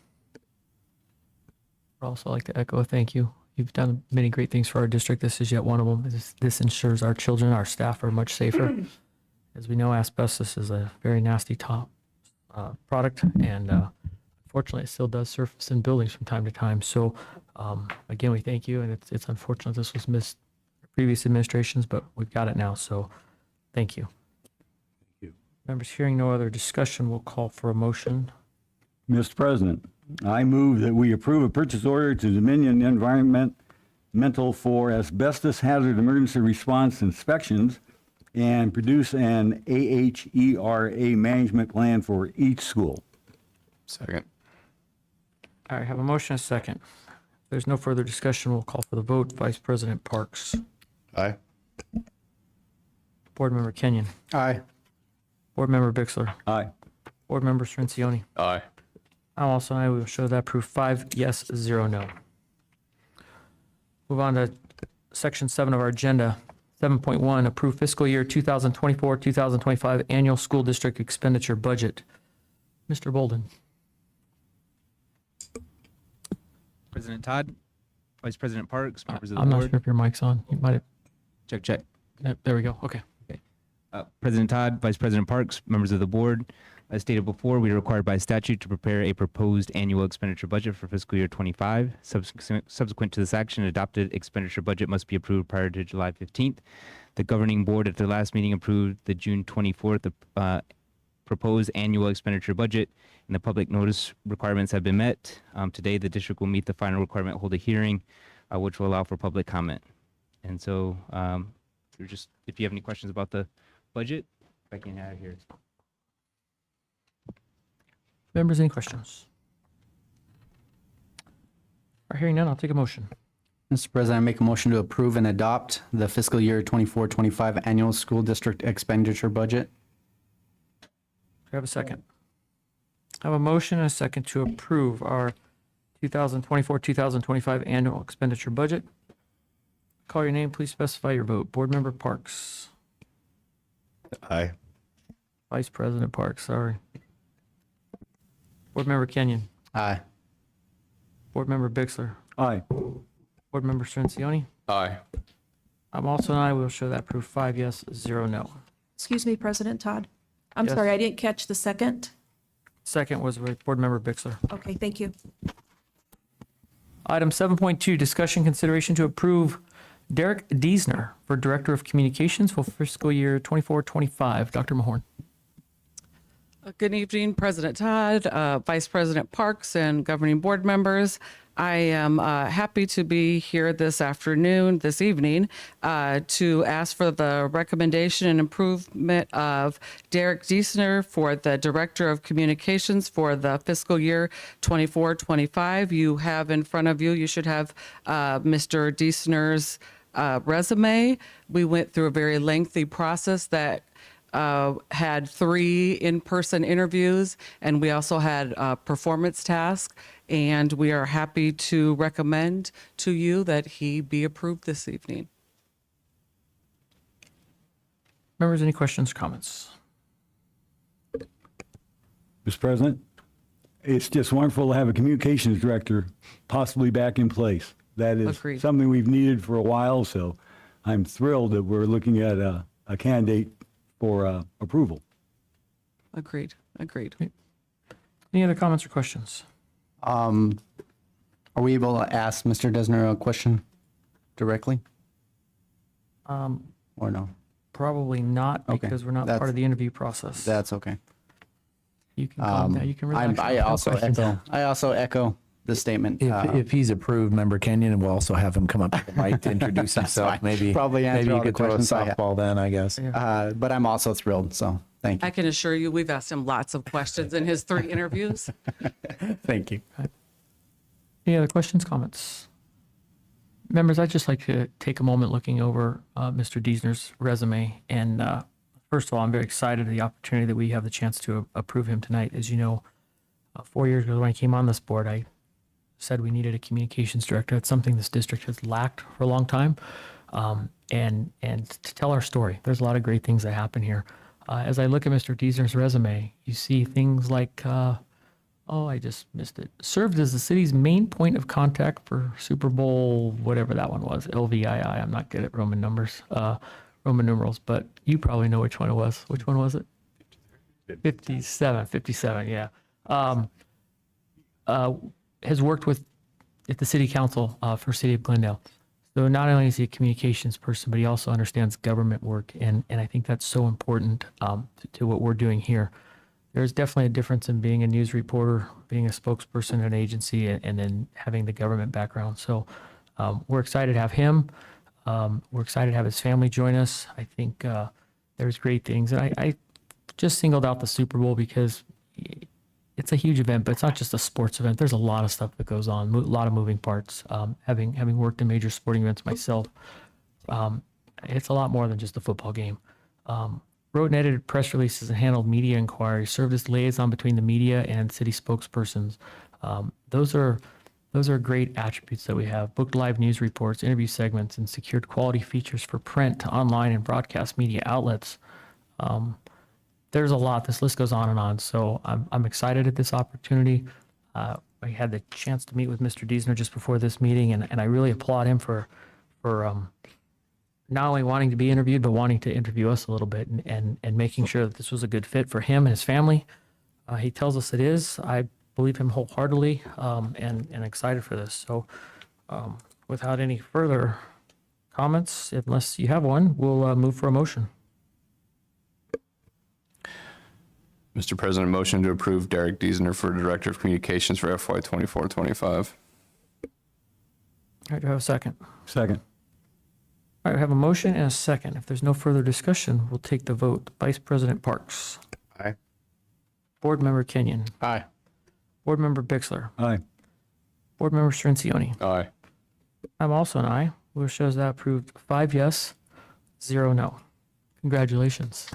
Speaker 1: I'd also like to echo a thank you. You've done many great things for our district. This is yet one of them. This ensures our children, our staff are much safer. As we know, asbestos is a very nasty product, and unfortunately, it still does surface in buildings from time to time. So, again, we thank you, and it's unfortunate this was missed previous administrations, but we've got it now. So, thank you.
Speaker 13: Thank you.
Speaker 1: Members, hearing no other discussion, we'll call for a motion.
Speaker 9: Mr. President, I move that we approve a purchase order to Dominion Environmental for asbestos hazard emergency response inspections and produce an AHERA management plan for each school.
Speaker 11: Second.
Speaker 1: All right, have a motion, and a second. If there's no further discussion, we'll call for the vote. Vice President Parks.
Speaker 5: Aye.
Speaker 1: Board Member Kenyon.
Speaker 8: Aye.
Speaker 1: Board Member Bixler.
Speaker 9: Aye.
Speaker 1: Board Member Strencioni.
Speaker 11: Aye.
Speaker 1: I'm also an aye. We will show that proof 5 yes, 0 no. Move on to section 7 of our agenda. 7.1, approve fiscal year 2024-2025 annual school district expenditure budget. Mr. Bolden.
Speaker 4: President Todd, Vice President Parks, members of the
Speaker 1: I'm not
Speaker 4: board.
Speaker 1: sure if your mic's on. You might have,
Speaker 4: Check.
Speaker 1: there we go. Okay.
Speaker 4: President Todd, Vice President Parks, members of the board. As stated before, we are required by statute to prepare a proposed annual expenditure budget for fiscal year 25. Subsequent to this action, adopted expenditure budget must be approved prior to July 15th. The governing board at their last meeting approved the June 24th proposed annual expenditure budget, and the public notice requirements have been met. Today, the district will meet the final requirement, hold a hearing, which will allow for public comment. And so, if you have any questions about the budget, I can add here.
Speaker 1: Members, any questions? Are hearing none, I'll take a motion.
Speaker 8: Mr. President, I make a motion to approve and adopt the fiscal year 24-25 annual school district expenditure budget.
Speaker 1: Do I have a second? I have a motion and a second to approve our 2024-2025 annual expenditure budget. Call your name, please specify your vote. Board Member Parks.
Speaker 5: Aye.
Speaker 1: Vice President Parks, sorry. Board Member Kenyon.
Speaker 8: Aye.
Speaker 1: Board Member Bixler.
Speaker 9: Aye.
Speaker 1: Board Member Strencioni.
Speaker 11: Aye.
Speaker 1: I'm also an aye. We'll show that proof 5 yes, 0 no.
Speaker 7: Excuse me, President Todd. I'm
Speaker 1: Yes.
Speaker 7: sorry, I didn't catch the second.
Speaker 1: Second was with Board Member Bixler.
Speaker 7: Okay, thank you.
Speaker 1: Item 7.2, discussion consideration to approve Derek Diesner for Director of Communications for fiscal year 24-25. Dr. Mahorn.
Speaker 12: Good evening, President Todd, Vice President Parks, and governing board members. I am happy to be here this evening, to ask for the recommendation and improvement of Derek Diesner for the Director of Communications for the fiscal year 24-25. You have in front of you, you should have Mr. Diesner's resume. We went through a very lengthy process that had 3 in-person interviews, and we also had a performance task, and we are happy to recommend to you that he be approved this evening.
Speaker 1: Members, any questions, comments?
Speaker 9: Mr. President, it's just wonderful to have a communications director possibly back in place. That is
Speaker 12: Agreed.
Speaker 9: something we've needed for a while, so I'm thrilled that we're looking at a candidate for approval.
Speaker 12: Agreed.
Speaker 1: Any other comments or questions?
Speaker 8: Are we able to ask Mr. Desner a question directly or no?
Speaker 1: Probably not,
Speaker 8: Okay,
Speaker 1: because we're not
Speaker 8: that's-
Speaker 1: part of the interview process.
Speaker 8: That's okay.
Speaker 1: You can calm down. You can relax.
Speaker 8: I
Speaker 1: No
Speaker 8: also
Speaker 1: questions.
Speaker 8: echo the statement.
Speaker 3: If he's approved, Member Kenyon, we'll also have him come up to the mic to introduce himself.
Speaker 8: fine.
Speaker 3: Maybe
Speaker 8: Probably answer
Speaker 3: maybe you
Speaker 8: all the
Speaker 3: could throw a
Speaker 8: questions I have.
Speaker 3: softball then, I guess.
Speaker 8: But I'm also thrilled, so thank you.
Speaker 12: I can assure you, we've asked him lots of questions in his 3 interviews.
Speaker 8: Thank you.
Speaker 1: Any other questions, comments? Members, I'd just like to take a moment looking over Mr. Diesner's resume. And first of all, I'm very excited at the opportunity that we have the chance to approve him tonight. As you know, 4 years ago when I came on this board, I said we needed a communications director. It's something this district has lacked for a long time. And to tell our story, there's a lot of great things that happen here. As I look at Mr. Diesner's resume, you see things like, I just missed it. Served as the city's main point of contact for Super Bowl, whatever that one was, LVII. I'm not good at Roman numerals, but you probably know which one it was. Which one was it? 57, yeah. Has worked at the city council for City of Glendale. So not only is he a communications person, but he also understands government work. And I think that's so important to what we're doing here. There's definitely a difference in being a news reporter, being a spokesperson at an agency, and then having the government background. So we're excited to have him. We're excited to have his family join us. I think there's great things. And I just singled out the Super Bowl because it's a huge event, but it's not just a sports event. There's a lot of stuff that goes on, a lot of moving parts. Having worked in major sporting events myself, it's a lot more than just a football game. Wrote and edited press releases and handled media inquiries, served as liaison between the media and city spokespersons. Those are great attributes that we have. Booked live news reports, interview segments, and secured quality features for print, online, and broadcast media outlets. There's a lot. This list goes on and on. So I'm excited at this opportunity. I had the chance to meet with Mr. Diesner just before this meeting, and I really applaud him for not only wanting to be interviewed, but wanting to interview us a little bit and making sure that this was a good fit for him and his family. He tells us it is. I believe him wholeheartedly and excited for this. So without any further comments, unless you have one, we'll move for a motion.
Speaker 11: Mr. President, motion to approve Derek Diesner for Director of Communications for FY 24-25.
Speaker 1: All right, do I have a second?
Speaker 9: Second.
Speaker 1: All right, we have a motion and a second. If there's no further discussion, we'll take the vote. Vice President Parks.
Speaker 5: Aye.
Speaker 1: Board Member Kenyon.
Speaker 8: Aye.
Speaker 1: Board Member Bixler.
Speaker 9: Aye.
Speaker 1: Board Member Strencioni.
Speaker 11: Aye.
Speaker 1: I'm also an aye, which shows that approved 5 yes, 0 no. Congratulations.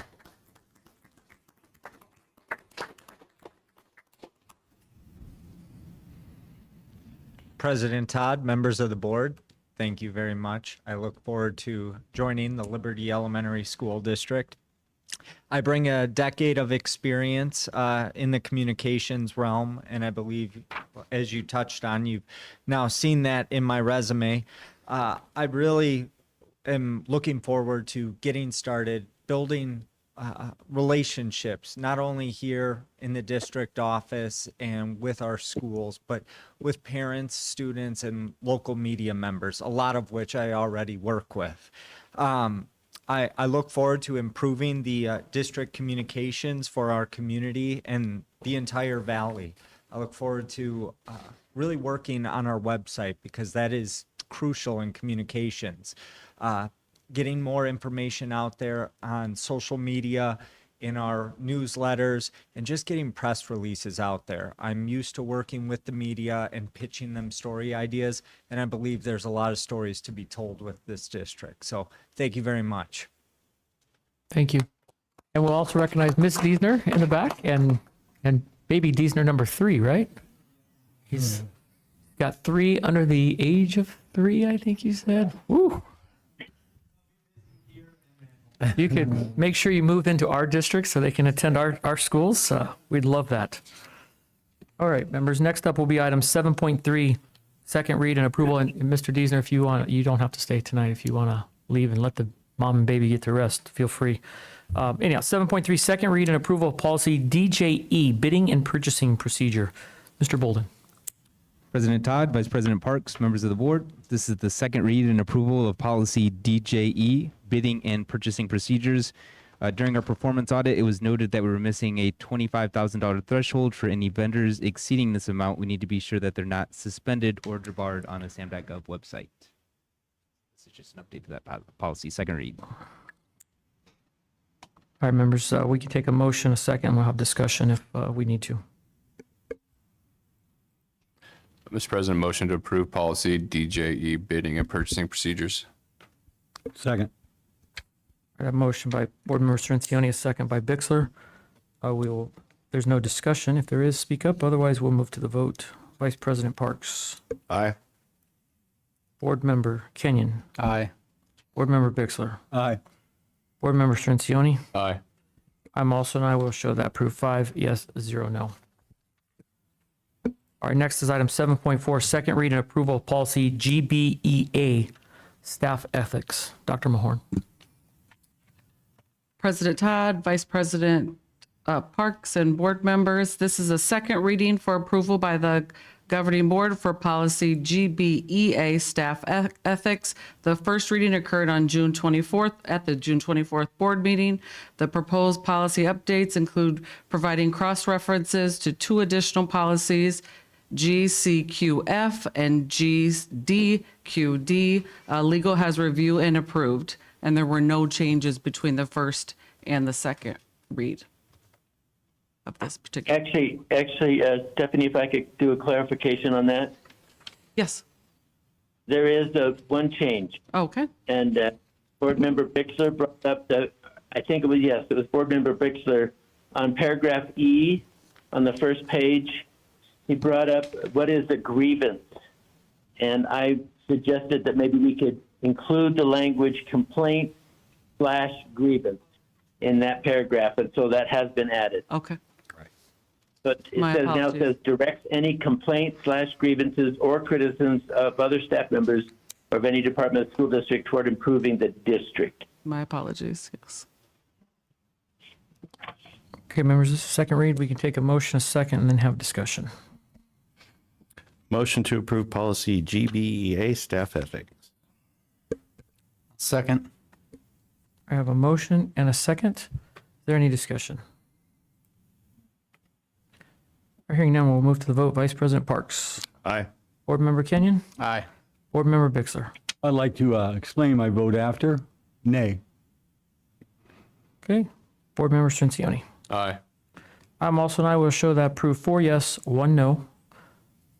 Speaker 14: President Todd, members of the board, thank you very much. I look forward to joining the Liberty Elementary School District. I bring a decade of experience in the communications realm, and I believe, as you touched on, you've now seen that in my resume. I really am looking forward to getting started building relationships, not only here in the district office and with our schools, but with parents, students, and local media members, a lot of which I already work with. I look forward to improving the district communications for our community and the entire valley. I look forward to really working on our website because that is crucial in communications. Getting more information out there on social media, in our newsletters, and just getting press releases out there. I'm used to working with the media and pitching them story ideas, and I believe there's a lot of stories to be told with this district. So thank you very much.
Speaker 1: Thank you. And we'll also recognize Miss Diesner in the back and baby Diesner number 3, right? He's got 3 under the age of 3, I think you said. Woo. You could make sure you move into our district so they can attend our schools. We'd love that. All right, members, next up will be item 7.3, second read and approval. And Mr. Diesner, if you want, you don't have to stay tonight. If you want to leave and let the mom and baby get to rest, feel free. Anyhow, 7.3, second read and approval of policy DJE, bidding and purchasing procedure. Mr. Bolden.
Speaker 4: President Todd, Vice President Parks, members of the board, this is the second read and approval of policy DJE, bidding and purchasing procedures. During our performance audit, it was noted that we were missing a $25,000 threshold for any vendors exceeding this amount. We need to be sure that they're not suspended or debarred on a sam.gov website. This is just an update to that policy, second read.
Speaker 1: All right, members, we can take a motion, a second. We'll have discussion if we need to.
Speaker 11: Mr. President, motion to approve policy DJE, bidding and purchasing procedures.
Speaker 9: Second.
Speaker 1: I have a motion by Board Member Cirincione, a second by Bixler. There's no discussion. If there is, speak up. Otherwise, we'll move to the vote. Vice President Parks.
Speaker 5: Aye.
Speaker 1: Board Member Kenyon.
Speaker 8: Aye.
Speaker 1: Board Member Bixler.
Speaker 9: Aye.
Speaker 1: Board Member Cirincione.
Speaker 11: Aye.
Speaker 1: I'm also an aye. Will show that approved 5 yes, 0 no. All right, next is item 7.4, second read and approval of policy GBEA, staff ethics. Dr. Mahorn.
Speaker 12: President Todd, Vice President Parks, and board members, this is a second reading for approval by the governing board for policy GBEA, staff ethics. The first reading occurred on June 24th at the June 24th board meeting. The proposed policy updates include providing cross-references to 2 additional policies, GCQF and GDQD. Legal has reviewed and approved, and there were no changes between the first and the second read of this particular.
Speaker 6: Actually, Stephanie, if I could do a clarification on that.
Speaker 12: Yes.
Speaker 6: There is one change.
Speaker 12: Okay.
Speaker 6: And Board Member Bixler brought up I think it was Board Member Bixler on paragraph E on the first page. He brought up what is a grievance. And I suggested that maybe we could include the language complaint/grievance in that paragraph. And so that has been added.
Speaker 12: Okay.
Speaker 6: But it
Speaker 12: My
Speaker 6: now
Speaker 12: apologies.
Speaker 6: says directs any complaints/grievances or criticisms of other staff members or of any department of the school district toward improving the district.
Speaker 12: My apologies. Yes.
Speaker 1: Okay, members, this is second read. We can take a motion, a second, and then have discussion.
Speaker 5: Motion to approve policy GBEA, staff ethics.
Speaker 8: Second.
Speaker 1: I have a motion and a second. Is there any discussion? Hearing none, we'll move to the vote. Vice President Parks.
Speaker 5: Aye.
Speaker 1: Board Member Kenyon.
Speaker 8: Aye.
Speaker 1: Board Member Bixler.
Speaker 9: I'd like to explain my vote after. Nay.
Speaker 1: Okay. Board Member Cirincione.
Speaker 11: Aye.
Speaker 1: I'm also an aye. Will show that approved 4 yes, 1 no.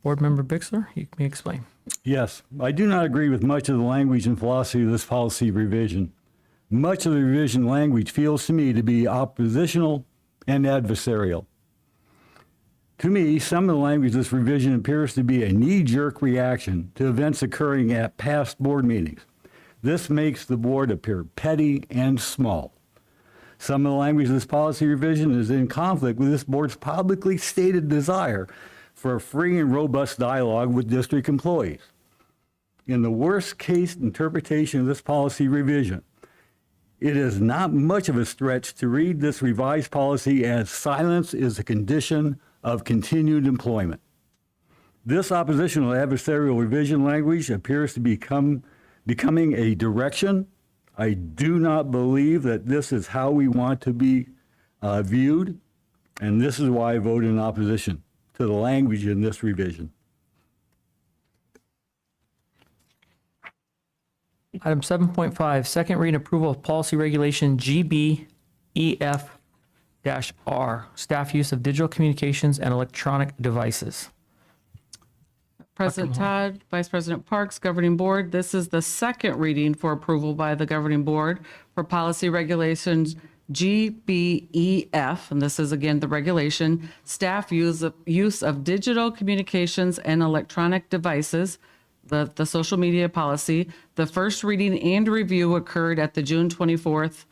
Speaker 1: Board Member Bixler, you may explain.
Speaker 9: Yes, I do not agree with much of the language and philosophy of this policy revision. Much of the revision language feels to me to be oppositional and adversarial. To me, some of the language of this revision appears to be a knee-jerk reaction to events occurring at past board meetings. This makes the board appear petty and small. Some of the language of this policy revision is in conflict with this board's publicly stated desire for a free and robust dialogue with district employees. In the worst-case interpretation of this policy revision, it is not much of a stretch to read this revised policy as silence is a condition of continued employment. This oppositional adversarial revision language appears to becoming a direction. I do not believe that this is how we want to be viewed, and this is why I vote in opposition to the language in this revision.
Speaker 1: Item 7.5, second read and approval of policy regulation GBEF-R, staff use of digital communications and electronic devices.
Speaker 12: President Todd, Vice President Parks, Governing Board, this is the second reading for approval by the Governing Board for policy regulations GBEF, and this is again the regulation, staff use of digital communications and electronic devices, the social media policy. The first reading and review occurred at the June 24th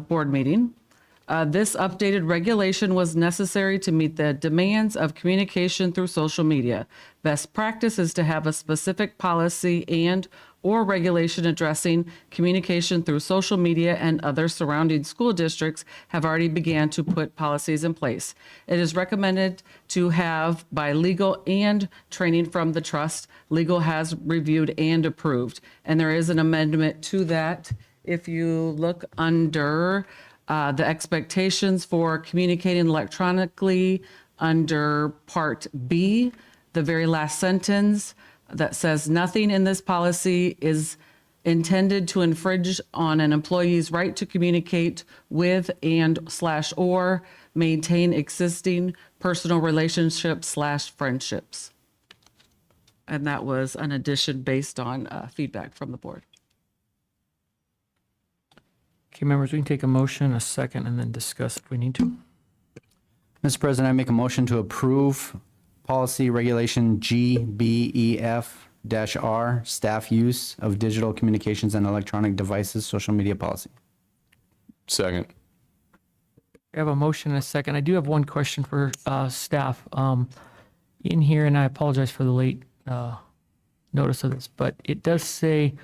Speaker 12: board meeting. This updated regulation was necessary to meet the demands of communication through social media. Best practice is to have a specific policy and/or regulation addressing communication through social media, and other surrounding school districts have already began to put policies in place. It is recommended to have by legal and training from the trust. Legal has reviewed and approved, and there is an amendment to that. If you look under the expectations for communicating electronically under Part B, the very last sentence that says nothing in this policy is intended to infringe on an employee's right to communicate with and/or maintain existing personal relationships/friendships. And that was an addition based on feedback from the board.
Speaker 1: Okay, members, we can take a motion, a second, and then discuss if we need to.
Speaker 8: Mr. President, I make a motion to approve policy regulation GBEF-R, staff use of digital communications and electronic devices, social media policy.
Speaker 11: Second.
Speaker 1: We have a motion and a second. I do have one question for staff. In here, and I apologize for the late notice of this, but it does say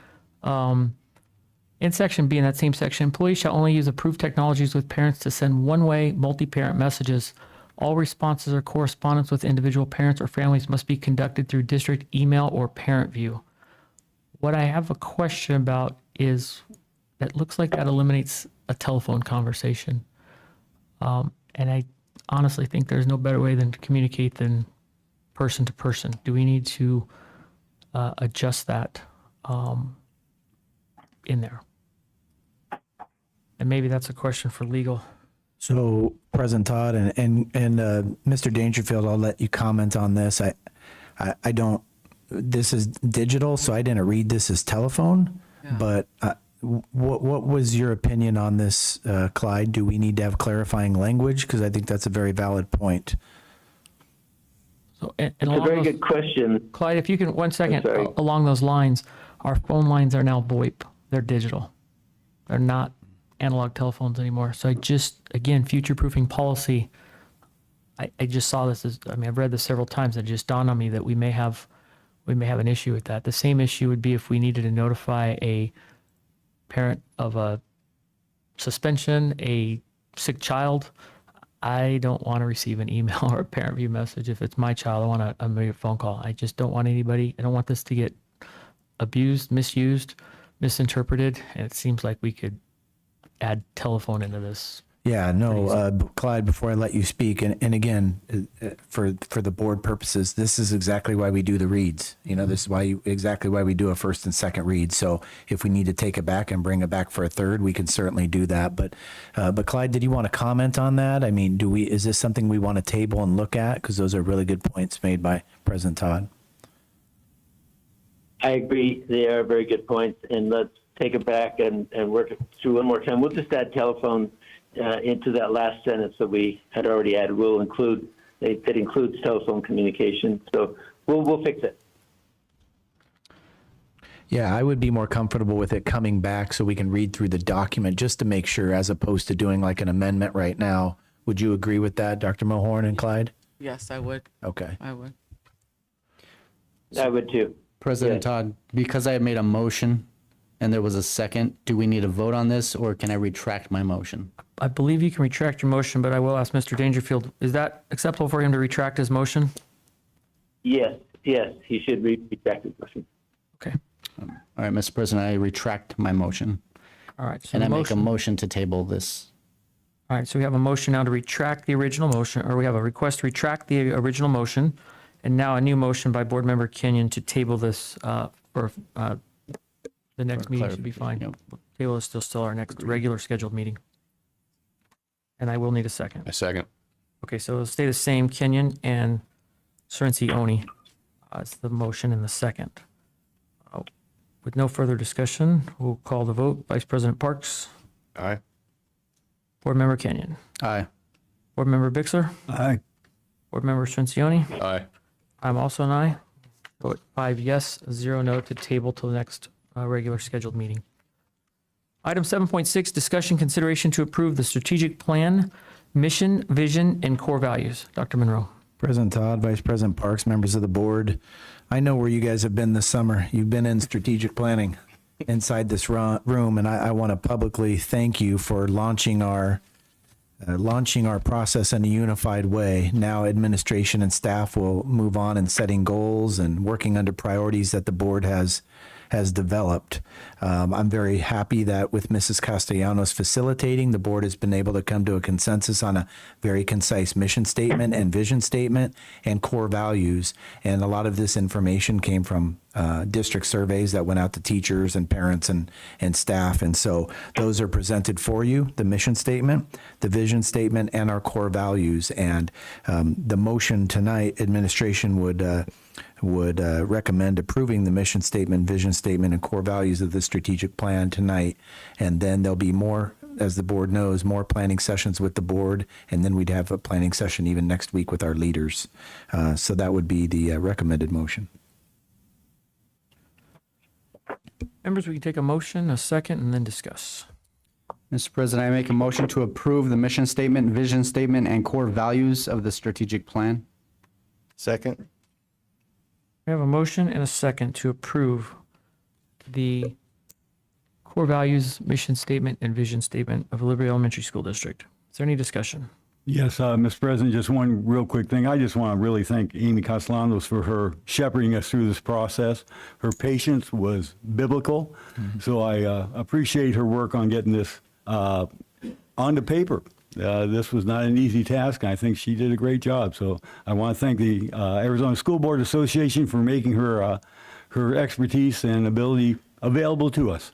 Speaker 1: in section B, in that same section, employees shall only use approved technologies with parents to send one-way multi-parent messages. All responses or correspondence with individual parents or families must be conducted through district email or parent view. What I have a question about is that looks like that eliminates a telephone conversation. And I honestly think there's no better way than to communicate than person to person. Do we need to adjust that in there? And maybe that's a question for legal.
Speaker 3: So, President Todd and Mr. Dangerfield, I'll let you comment on this. I don't. This is digital, so I didn't read this as telephone.
Speaker 12: Yeah.
Speaker 3: But what was your opinion on this, Clyde? Do we need to have clarifying language? Because I think that's a very valid point.
Speaker 1: So,
Speaker 6: It's a very good question.
Speaker 1: Clyde, if you can, 1 second,
Speaker 6: sorry.
Speaker 1: along those lines, our phone lines are now VoIP. They're digital. They're not analog telephones anymore. So I just, again, future-proofing policy, I just saw this as, I mean, I've read this several times. It just dawned on me that we may have an issue with that. The same issue would be if we needed to notify a parent of a suspension, a sick child. I don't want to receive an email or a parent view message. If it's my child, I want a immediate phone call. I just don't want anybody, I don't want this to get abused, misused, misinterpreted. And it seems like we could add telephone into this.
Speaker 3: Yeah, no, Clyde, before I let you speak, and again, for the board purposes, this is exactly why we do the reads. You know, this is exactly why we do a first and second read. So if we need to take it back and bring it back for a third, we can certainly do that. But Clyde, did you want to comment on that? I mean, is this something we want to table and look at? Because those are really good points made by President Todd.
Speaker 6: I agree. They are very good points. And let's take it back and work it through one more time. We'll just add telephone into that last sentence that we had already added. We'll include, that includes telephone communication. So we'll fix it.
Speaker 3: Yeah, I would be more comfortable with it coming back so we can read through the document just to make sure, as opposed to doing like an amendment right now. Would you agree with that, Dr. Mohorn and Clyde?
Speaker 12: Yes, I would.
Speaker 3: Okay.
Speaker 12: I would.
Speaker 6: I would too.
Speaker 8: President
Speaker 6: Yes.
Speaker 8: Todd, because I had made a motion and there was a second, do we need a vote on this or can I retract my motion?
Speaker 1: I believe you can retract your motion, but I will ask Mr. Dangerfield, is that acceptable for him to retract his motion?
Speaker 6: Yes, he should retract his motion.
Speaker 1: Okay.
Speaker 8: All right, Mr. President, I retract my motion.
Speaker 1: All right. So
Speaker 8: And
Speaker 1: the
Speaker 8: I make a
Speaker 1: motion-
Speaker 8: motion to table this.
Speaker 1: All right, so we have a motion now to retract the original motion, or we have a request to retract the original motion, and now a new motion by Board Member Kenyon to table this for the next
Speaker 8: For
Speaker 1: meeting should be fine.
Speaker 8: clarification,
Speaker 1: Table is still our next regular scheduled meeting. And I will need a second.
Speaker 11: A second.
Speaker 1: Okay, so it'll stay the same, Kenyon and Oni. It's the motion and the second. With no further discussion, we'll call the vote. Vice President Parks,
Speaker 5: Aye.
Speaker 1: Board Member Kenyon,
Speaker 8: Aye.
Speaker 1: Board Member Bixler,
Speaker 9: Aye.
Speaker 1: Board Member Strencioni.
Speaker 11: Aye.
Speaker 1: I'm also an aye. Vote 5 yes, 0 no to table till the next regular scheduled meeting. Item 7.6, discussion consideration to approve the strategic plan, mission, vision, and core values. Dr. Monroe.
Speaker 3: President Todd, Vice President Parks, members of the board, I know where you guys have been this summer. You've been in strategic planning inside this room, and I want to publicly thank you for launching our process in a unified way. Now administration and staff will move on in setting goals and working under priorities that the board has developed. I'm very happy that with Mrs. Castellanos facilitating, the board has been able to come to a consensus on a very concise mission statement and vision statement and core values. And a lot of this information came from district surveys that went out to teachers and parents and staff. And so those are presented for you, the mission statement, the vision statement, and our core values. And the motion tonight, administration would would recommend approving the mission statement, vision statement, and core values of the strategic plan tonight. And then there'll be more, as the board knows, more planning sessions with the board, and then we'd have a planning session even next week with our leaders. So that would be the recommended motion.
Speaker 1: Members, we can take a motion, a second, and then discuss.
Speaker 8: Mr. President, I make a motion to approve the mission statement, vision statement, and core values of the strategic plan.
Speaker 5: Second?
Speaker 1: We have a motion and a second to approve the core values, mission statement, and vision statement of Liberty Elementary School District. Is there any discussion?
Speaker 9: Yes, Mr. President, just one real quick thing. I just want to really thank Amy Castellanos for her shepherding us through this process. Her patience was biblical, so I appreciate her work on getting this onto paper. This was not an easy task, and I think she did a great job. So I want to thank the Arizona School Board Association for making her her expertise and ability available to us.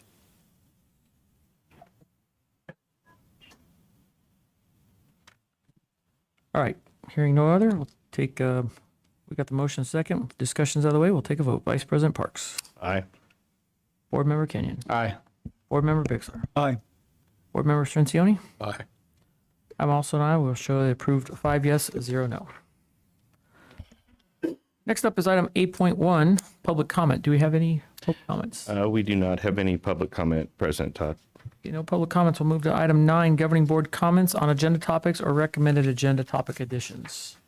Speaker 1: All right, hearing no other, we'll take, we got the motion and second. Discussions out of the way, we'll take a vote. Vice President Parks.
Speaker 5: Aye.
Speaker 1: Board Member Kenyon.
Speaker 8: Aye.
Speaker 1: Board Member Bixler.
Speaker 9: Aye.
Speaker 1: Board Member Strencioni.
Speaker 11: Aye.
Speaker 1: I'm also an aye. We'll show the approved 5 yes, 0 no. Next up is item 8.1, public comment. Do we have any public comments?
Speaker 5: We do not have any public comment, President Todd.
Speaker 1: Okay, no public comments. We'll move to item 9, governing board comments on agenda topics or recommended agenda topic additions.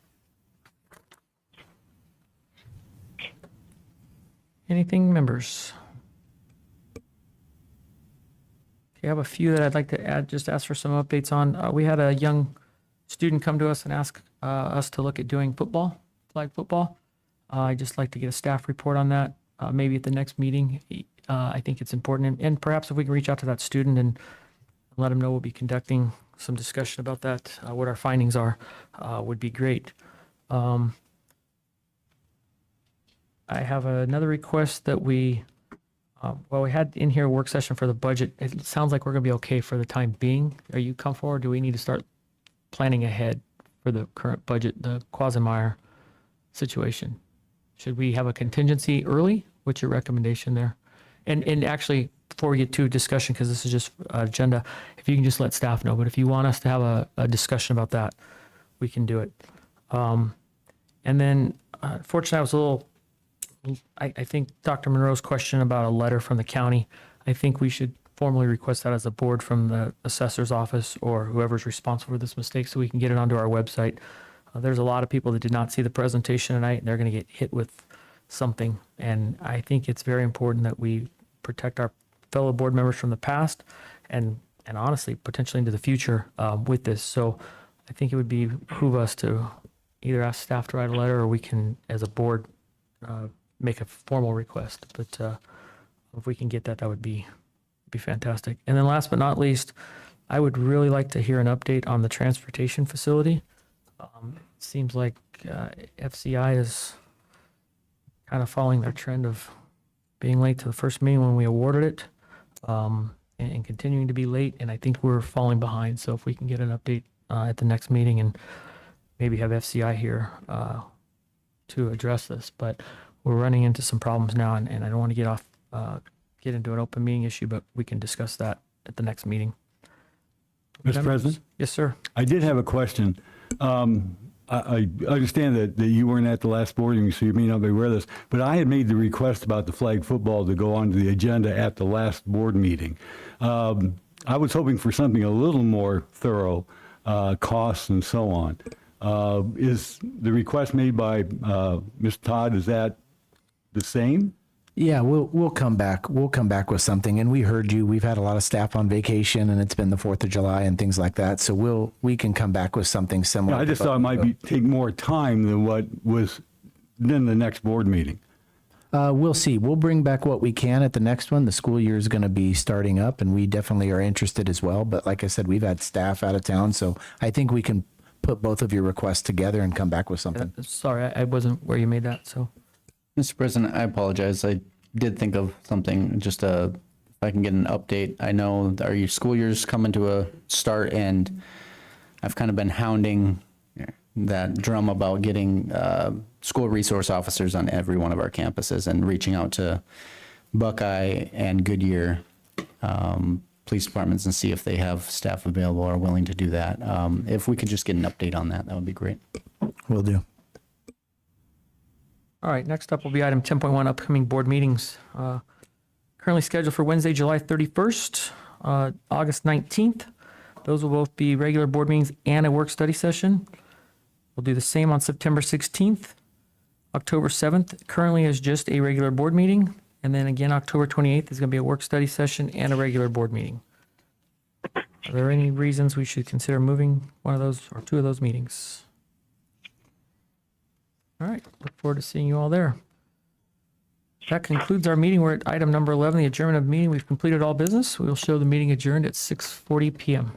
Speaker 1: Anything, members? Okay, I have a few that I'd like to add, just ask for some updates on. We had a young student come to us and ask us to look at doing football, flag football. I'd just like to get a staff report on that, maybe at the next meeting. I think it's important, and perhaps if we can reach out to that student and let him know we'll be conducting some discussion about that, what our findings are, would be great. I have another request that we had in here a work session for the budget. It sounds like we're going to be okay for the time being. Are you comfortable, or do we need to start planning ahead for the current budget, the Quasim-Meyer situation? Should we have a contingency early? What's your recommendation there? And actually, before we get to discussion, because this is just agenda, if you can just let staff know, but if you want us to have a discussion about that, we can do it. And then, fortunately, I was a little, I think Dr. Monroe's question about a letter from the county, I think we should formally request that as a board from the assessor's office or whoever's responsible for this mistake so we can get it onto our website. There's a lot of people that did not see the presentation tonight, and they're going to get hit with something. And I think it's very important that we protect our fellow board members from the past and honestly, potentially into the future with this. So I think it would behoove us to either ask staff to write a letter, or we can, as a board, make a formal request. But if we can get that, that would be fantastic. And then last but not least, I would really like to hear an update on the transportation facility. It seems like FCI is kind of following their trend of being late to the first meeting when we awarded it, and continuing to be late. And I think we're falling behind. So if we can get an update at the next meeting and maybe have FCI here to address this. But we're running into some problems now, and I don't want to get into an open meeting issue, but we can discuss that at the next meeting.
Speaker 9: Mr. President?
Speaker 1: Yes, sir.
Speaker 9: I did have a question. I understand that you weren't at the last board meeting, so you may not be aware of this, but I had made the request about the flag football to go onto the agenda at the last board meeting. I was hoping for something a little more thorough, costs and so on. Is the request made by Ms. Todd, is that the same?
Speaker 3: Yeah, we'll come back. We'll come back with something. And we heard you. We've had a lot of staff on vacation, and it's been the 4th of July and things like that. So we can come back with something similar.
Speaker 9: Yeah, I just thought it might take more time than what was in the next board meeting.
Speaker 3: We'll see. We'll bring back what we can at the next one. The school year is going to be starting up, and we definitely are interested as well. But like I said, we've had staff out of town, so I think we can put both of your requests together and come back with something.
Speaker 1: Sorry, I wasn't where you made that. So,
Speaker 8: Mr. President, I apologize. I did think of something, just if I can get an update. I know that our school year's coming to a start, and I've kind of been hounding that drum about getting school resource officers on every one of our campuses and reaching out to Buckeye and Goodyear police departments and see if they have staff available or willing to do that. If we could just get an update on that, that would be great.
Speaker 3: Will do.
Speaker 1: All right, next up will be item 10.1, upcoming board meetings. Currently scheduled for Wednesday, July 31st, August 19th. Those will both be regular board meetings and a work study session. We'll do the same on September 16th. October 7th currently is just a regular board meeting. And then again, October 28th is going to be a work study session and a regular board meeting. Are there any reasons we should consider moving one of those or two of those meetings? All right, look forward to seeing you all there. That concludes our meeting. We're at item number 11, the adjournment of the meeting. We've completed all business. We will show the meeting adjourned at 6:40 p.m.